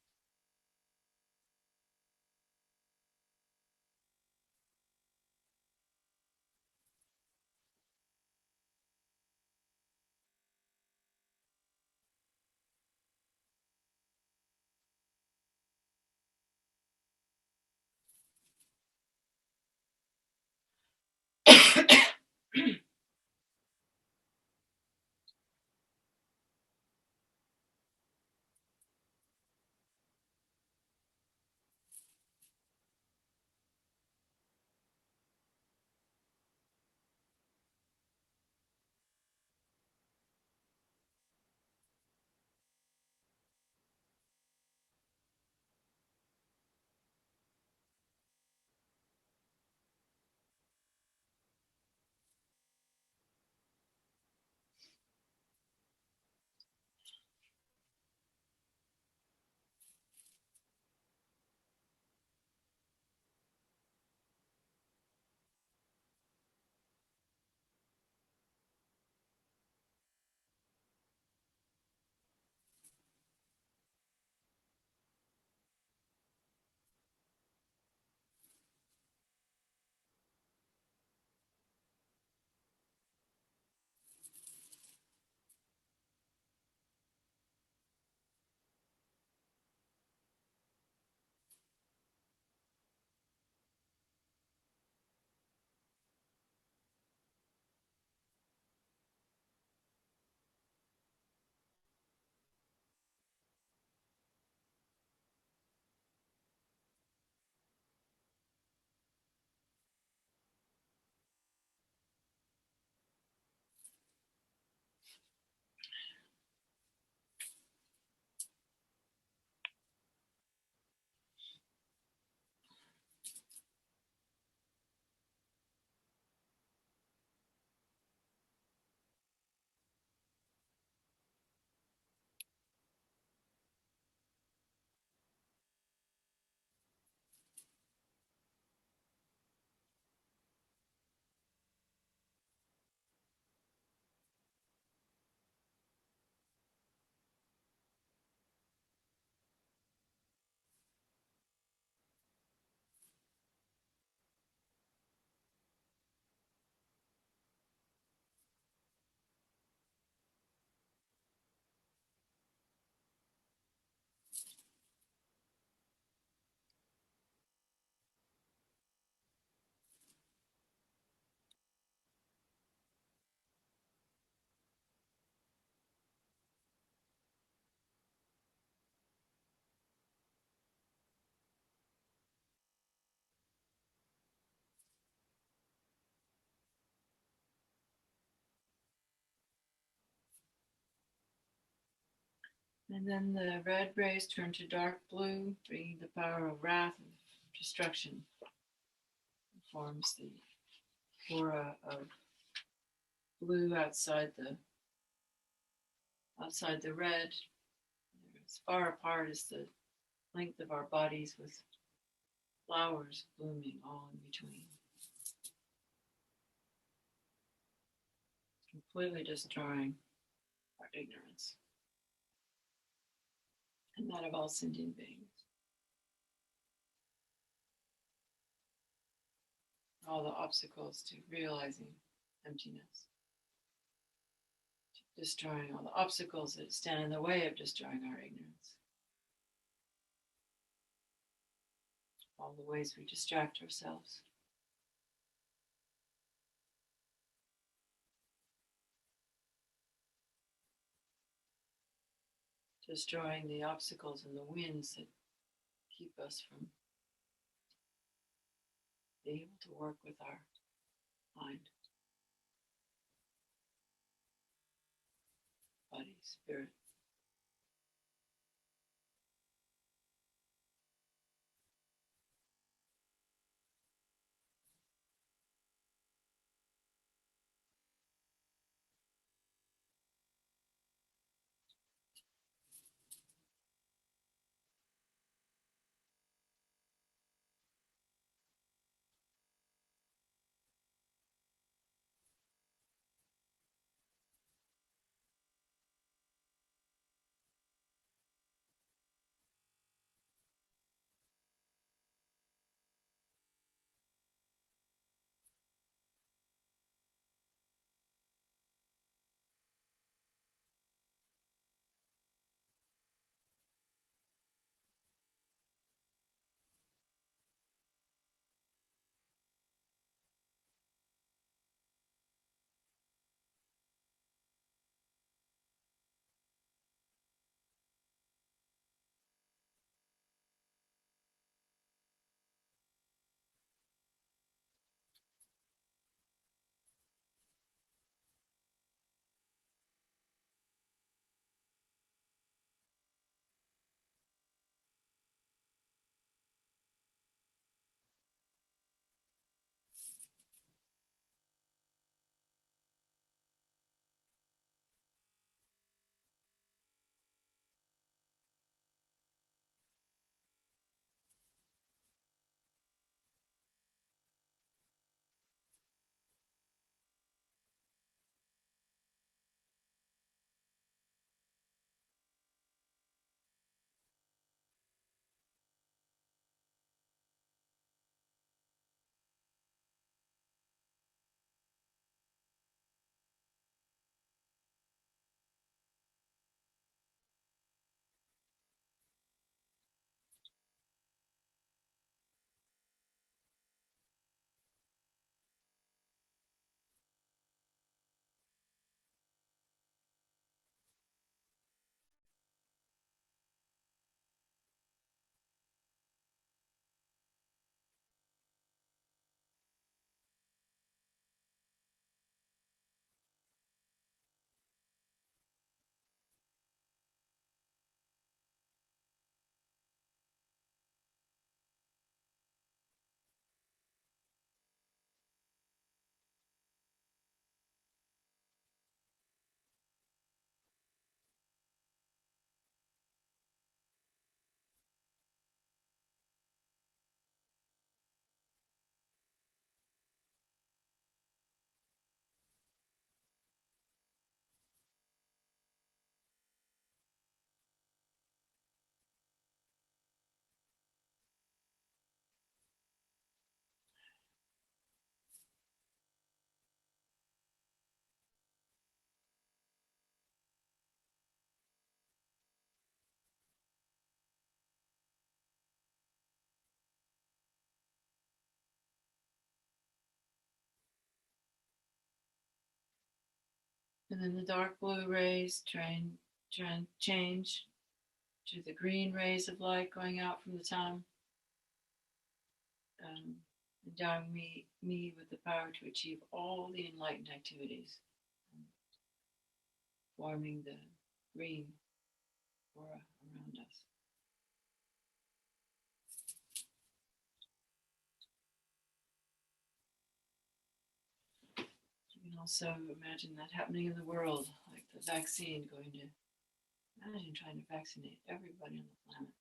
And then the red rays turn to dark blue, bringing the power of wrath and destruction. It forms the aura of blue outside the red. They're as far apart as the length of our bodies, with flowers blooming all in between. Completely destroying our ignorance and that of all sentient beings. All the obstacles to realizing emptiness. Destroying all the obstacles that stand in the way of destroying our ignorance. All the ways we distract ourselves. Destroying the obstacles and the winds that keep us from being able to work with our mind, body, spirit. And then the dark blue rays change to the green rays of light going out from the tongue, endowing me with the power to achieve all the enlightened activities, forming the green aura around us. You can also imagine that happening in the world, like the vaccine going to, imagine trying to vaccinate everybody on the planet.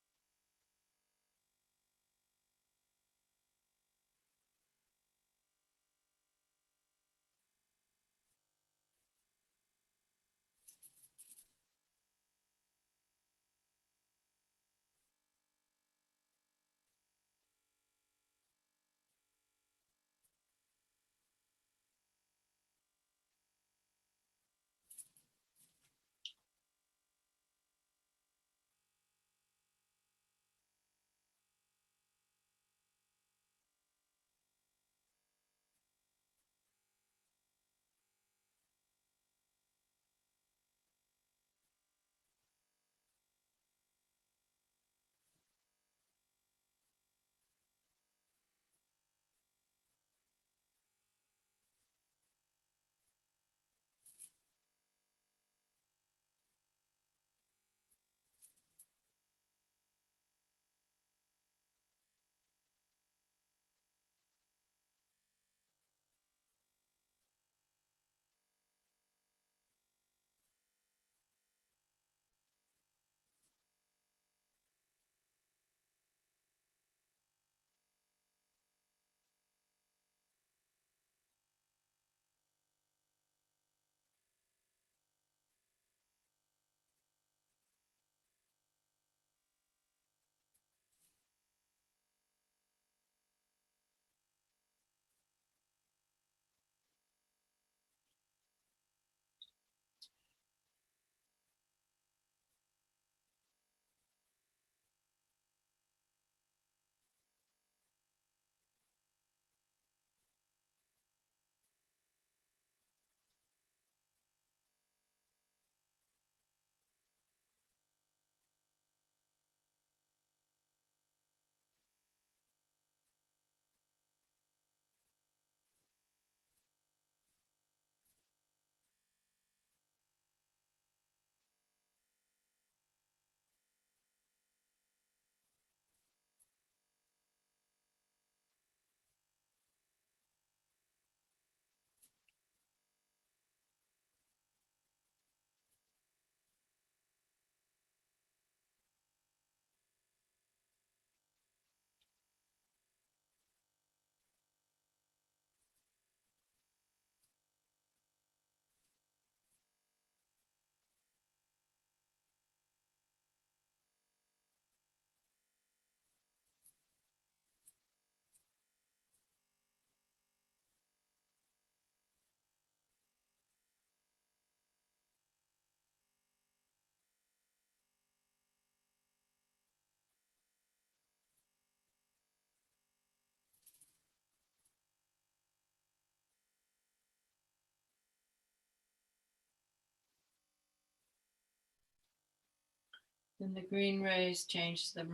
Then the green rays change to the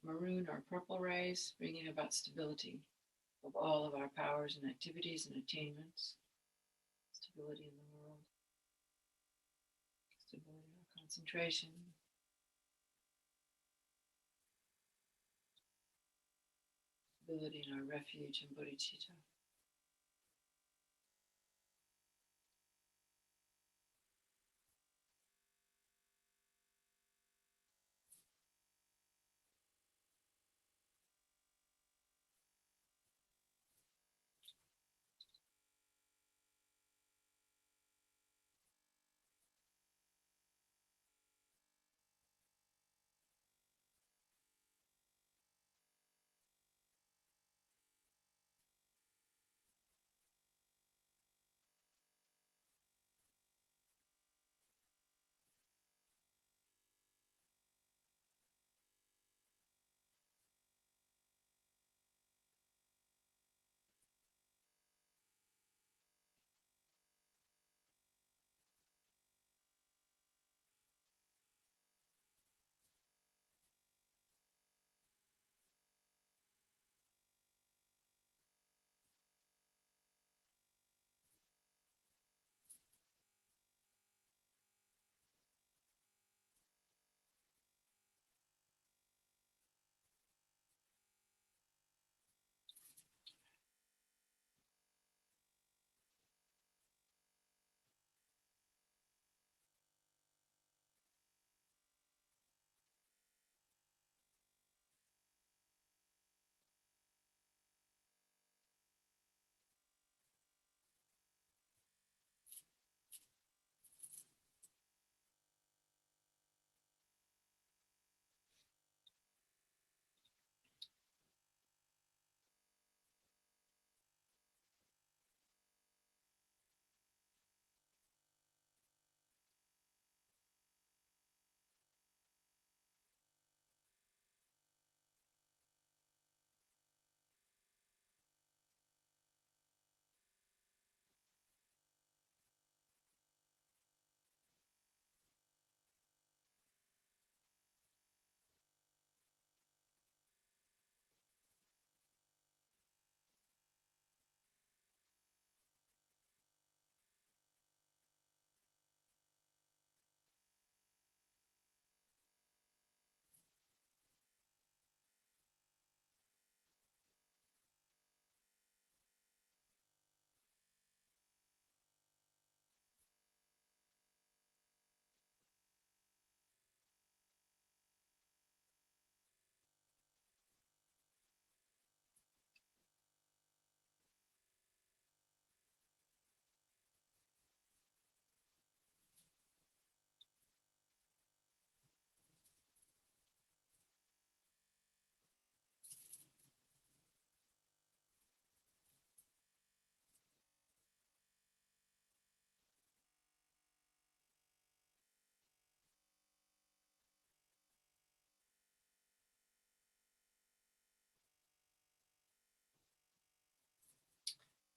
maroon or purple rays, bringing about stability of all of our powers and activities and attainments, stability in the world, stability in our concentration, stability in our refuge and bodhicitta.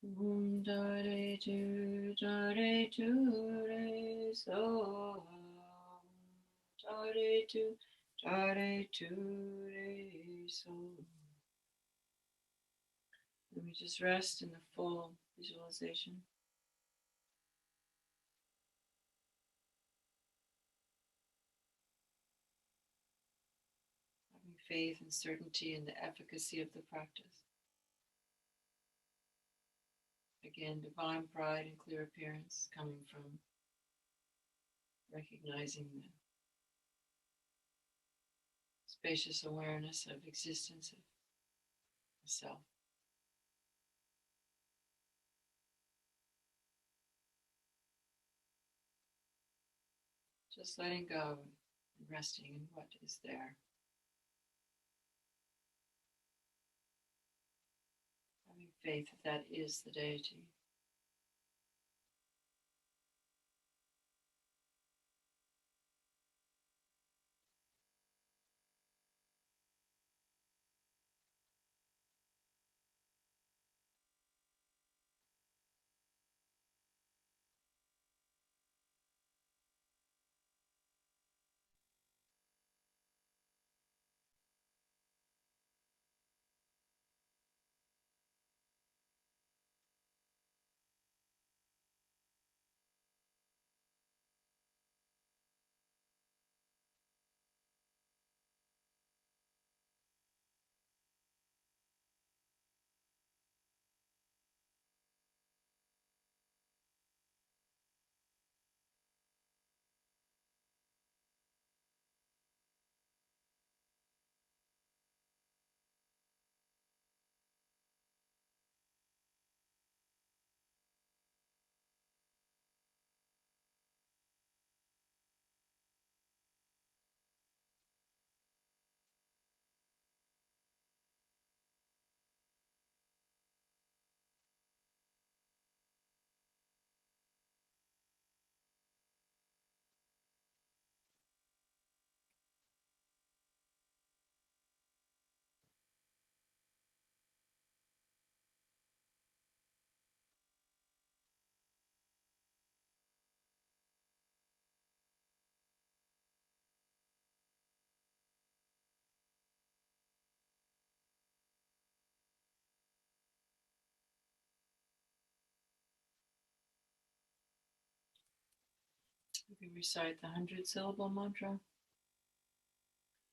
Dare tu, re, so. Dare tu, re, so. Let me just rest in the full visualization. Having faith and certainty in the efficacy of the practice. Again, divine pride and clear appearance coming from recognizing the spacious awareness of existence of the self. Just letting go and resting in what is there. Having faith that that is the deity. You can recite the 100-syllable mantra.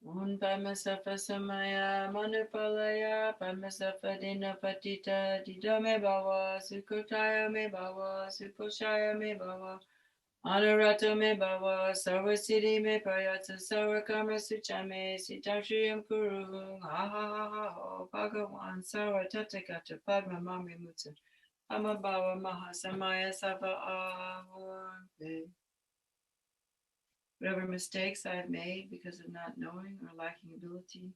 Om Pamasafa Samaya Manupalaya Pamasafa Dinapatita Didame Bhava Sukotaya Me Bhava Sukoshaya Me Bhava Anurata Me Bhava Sarvasiddhi Me Prayata Sarvakama Suchame Sitakshiyam Kuru Ha Ha Ha Ha Ho Bhagavan Sarvatatakata Padma Mami Mutsa Amabhava Mahasamaya Sava Ahurve. Whatever mistakes I have made because of not knowing or lacking ability,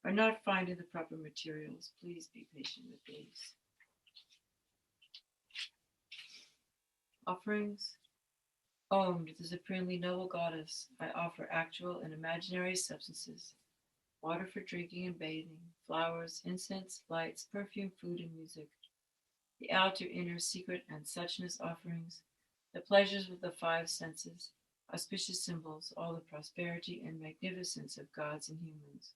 or not finding the proper materials, please be patient with these. Offerings. Om to the supremely noble goddess, I offer actual and imaginary substances, water for drinking and bathing, flowers, incense, lights, perfume, food, and music, the outer, inner, secret, and suchness offerings, the pleasures of the five senses, auspicious symbols, all the prosperity and magnificence of gods and humans.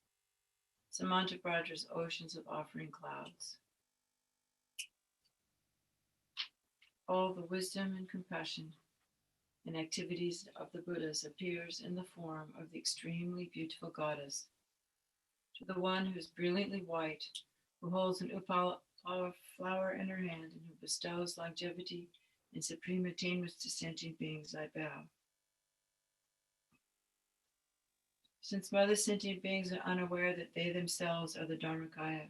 Samantabhadra's oceans of offering clouds. All the wisdom and compassion and activities of the Buddhas appears in the form of the extremely beautiful goddess. To the one who is brilliantly white, who holds an upala flower in her hand and who bestows longevity and supreme attainments to sentient beings, I bow. Since mother sentient beings are unaware that they themselves are the Dharmakaya,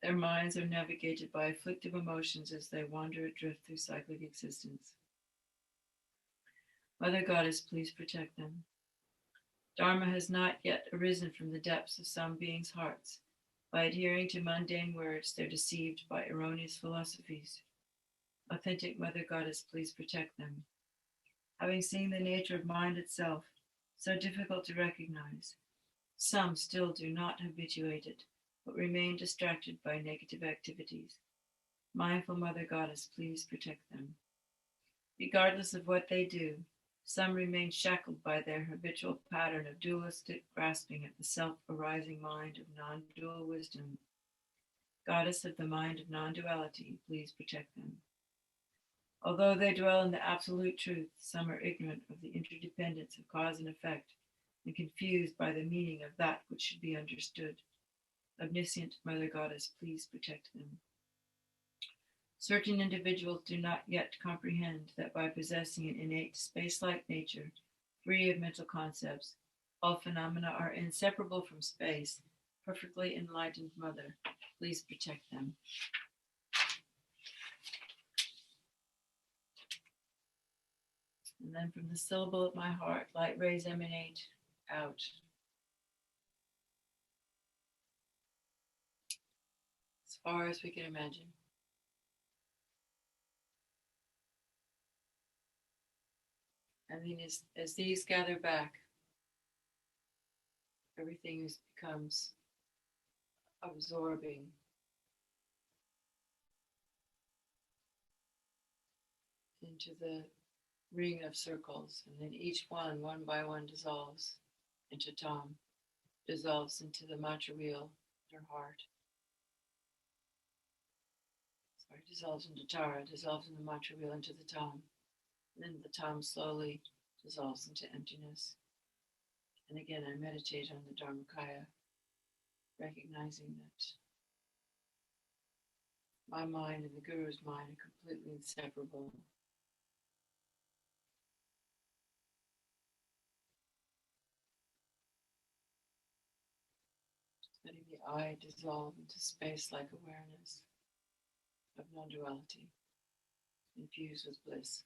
their minds are navigated by afflictive emotions as they wander adrift through cyclic existence. Mother Goddess, please protect them. Dharma has not yet arisen from the depths of some beings' hearts. By adhering to mundane words, they're deceived by erroneous philosophies. Authentic Mother Goddess, please protect them. Having seen the nature of mind itself, so difficult to recognize, some still do not habituate it, but remain distracted by negative activities. Mindful Mother Goddess, please protect them. Regardless of what they do, some remain shackled by their habitual pattern of dualistic grasping at the self-arising mind of non-dual wisdom. Goddess of the mind of non-duality, please protect them. Although they dwell in the absolute truth, some are ignorant of the interdependence of cause and effect and confused by the meaning of that which should be understood. Omniscient Mother Goddess, please protect them. Certain individuals do not yet comprehend that by possessing an innate space-like nature, free of mental concepts, all phenomena are inseparable from space. Perfectly enlightened Mother, please protect them. And then from the syllable of my heart, light rays emanate out. As far as we can imagine. And then as these gather back, everything becomes absorbing into the ring of circles, and then each one by one, dissolves into Tom, dissolves into the mantra wheel, her heart. Sorry, dissolves into Tara, dissolves in the mantra wheel into the Tom. And then the Tom slowly dissolves into emptiness. And again, I meditate on the Dharmakaya, recognizing that my mind and the Guru's mind are completely inseparable. Letting the I dissolve into space-like awareness of non-duality, infused with bliss.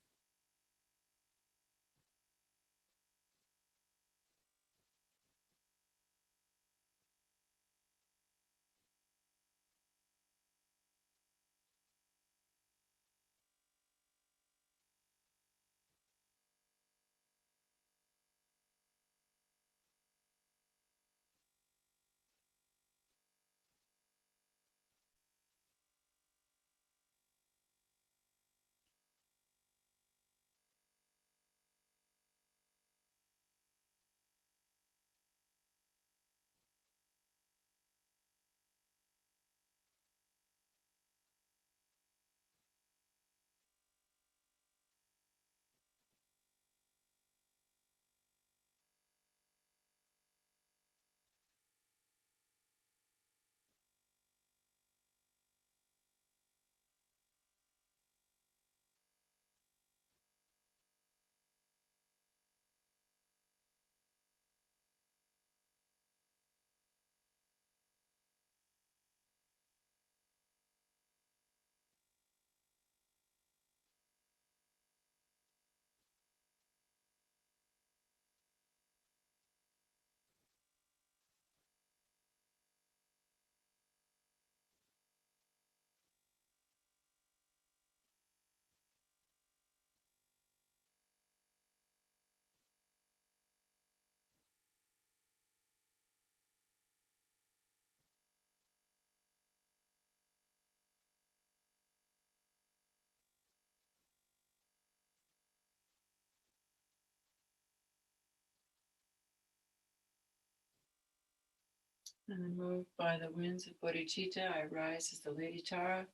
And then moved by the winds of bodhicitta, I rise as the Lady Tara,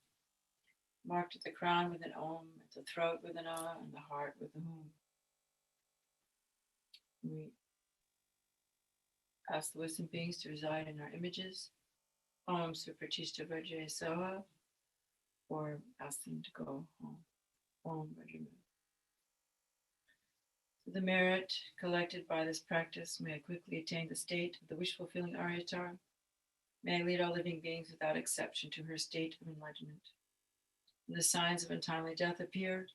marked at the crown with an Om, at the throat with an Ah, and the heart with a Hum. We ask the wisdom beings to reside in our images. Om Suprachishta Vajre Soha, or ask them to go home. Om Vajra. Through the merit collected by this practice, may I quickly attain the state of the wish-fulfilling Aryatara. May I lead all living beings without exception to her state of enlightenment. When the signs of untimely death appear,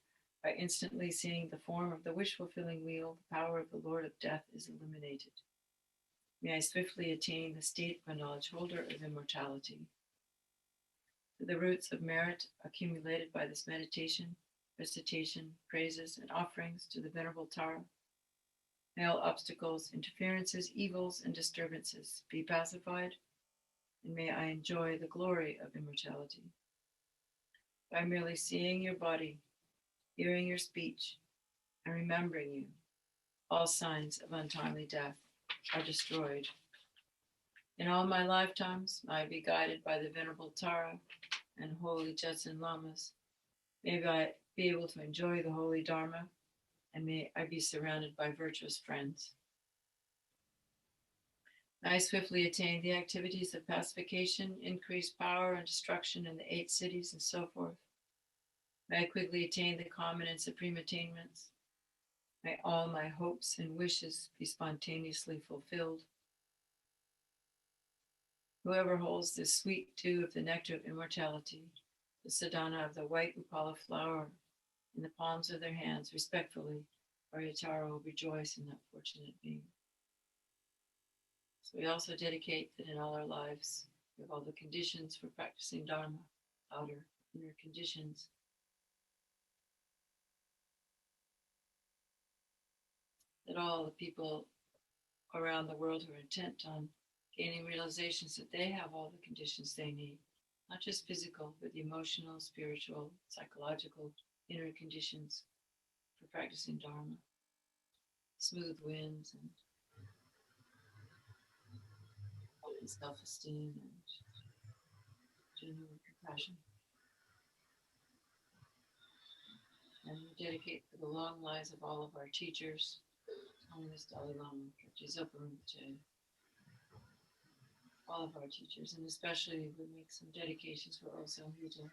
by instantly seeing the form of the wish-fulfilling wheel, the power of the Lord of Death is eliminated. May I swiftly attain the state of a knowledge holder of immortality. Through the roots of merit accumulated by this meditation, recitation, praises, and offerings to the Venerable Tara, may all obstacles, interferences, evils, and disturbances be pacified, and may I enjoy the glory of immortality. by merely seeing your body, hearing your speech, and remembering you. All signs of untimely death are destroyed. In all my lifetimes, may I be guided by the Venerable Tara and Holy Jetsun Lamas. May I be able to enjoy the Holy Dharma, and may I be surrounded by virtuous friends. May I swiftly attain the activities of pacification, increased power and destruction in the 8 cities, and so forth. May I quickly attain the common and supreme attainments. May all my hopes and wishes be spontaneously fulfilled. Whoever holds this sweet dew of the nectar of immortality, the sadhana of the white upala flower, in the palms of their hands, respectfully, Aryatara will rejoice in that fortunate being. So we also dedicate that in all our lives, we have all the conditions for practicing Dharma, outer, inner conditions. That all the people around the world who are intent on gaining realizations that they have all the conditions they need, not just physical, but the emotional, spiritual, psychological, inner conditions for practicing Dharma. Smooth winds and self-esteem and genuine compassion. And we dedicate for the long lives of all of our teachers, Holiness Dalai Lama, Zopa Rinpoche, all of our teachers, and especially we make some dedications for Oso Hita.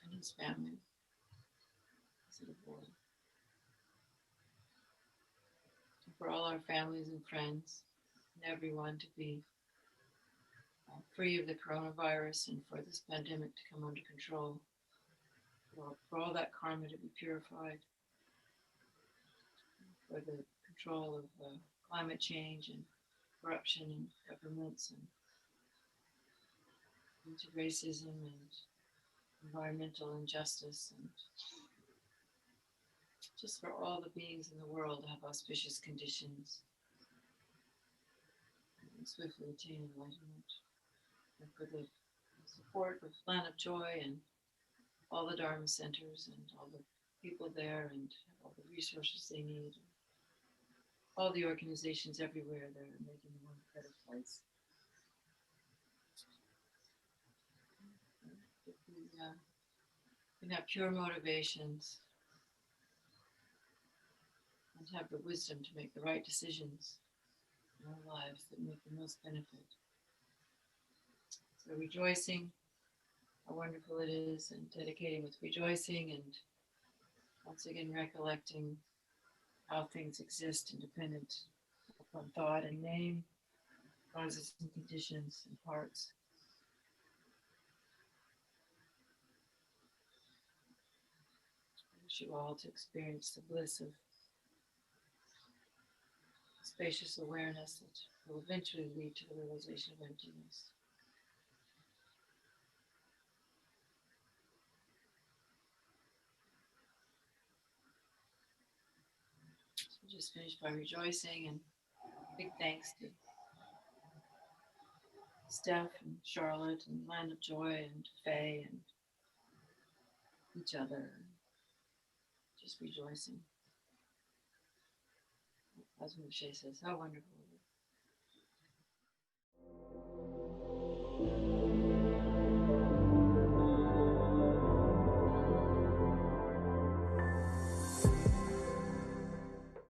And his family, his little boy. And for all our families and friends, and everyone to be free of the coronavirus and for this pandemic to come under control, for all that karma to be purified, for the control of climate change and corruption in governments and into racism and environmental injustice, and just for all the beings in the world to have auspicious conditions and swiftly attain enlightenment, and for the support of Land of Joy and all the Dharma centers and all the people there and all the resources they need, all the organizations everywhere that are making the world a better place. If we can have pure motivations and have the wisdom to make the right decisions in our lives that make the most benefit. So rejoicing, how wonderful it is, and dedicating with rejoicing, and once again recollecting how things exist independent upon thought and name, causes and conditions and parts. I wish you all to experience the bliss of spacious awareness that will eventually lead to the realization of emptiness. So we just finished by rejoicing, and big thanks to Steph and Charlotte and Land of Joy and Faye and each other, just rejoicing. As Moshe says, how wonderful it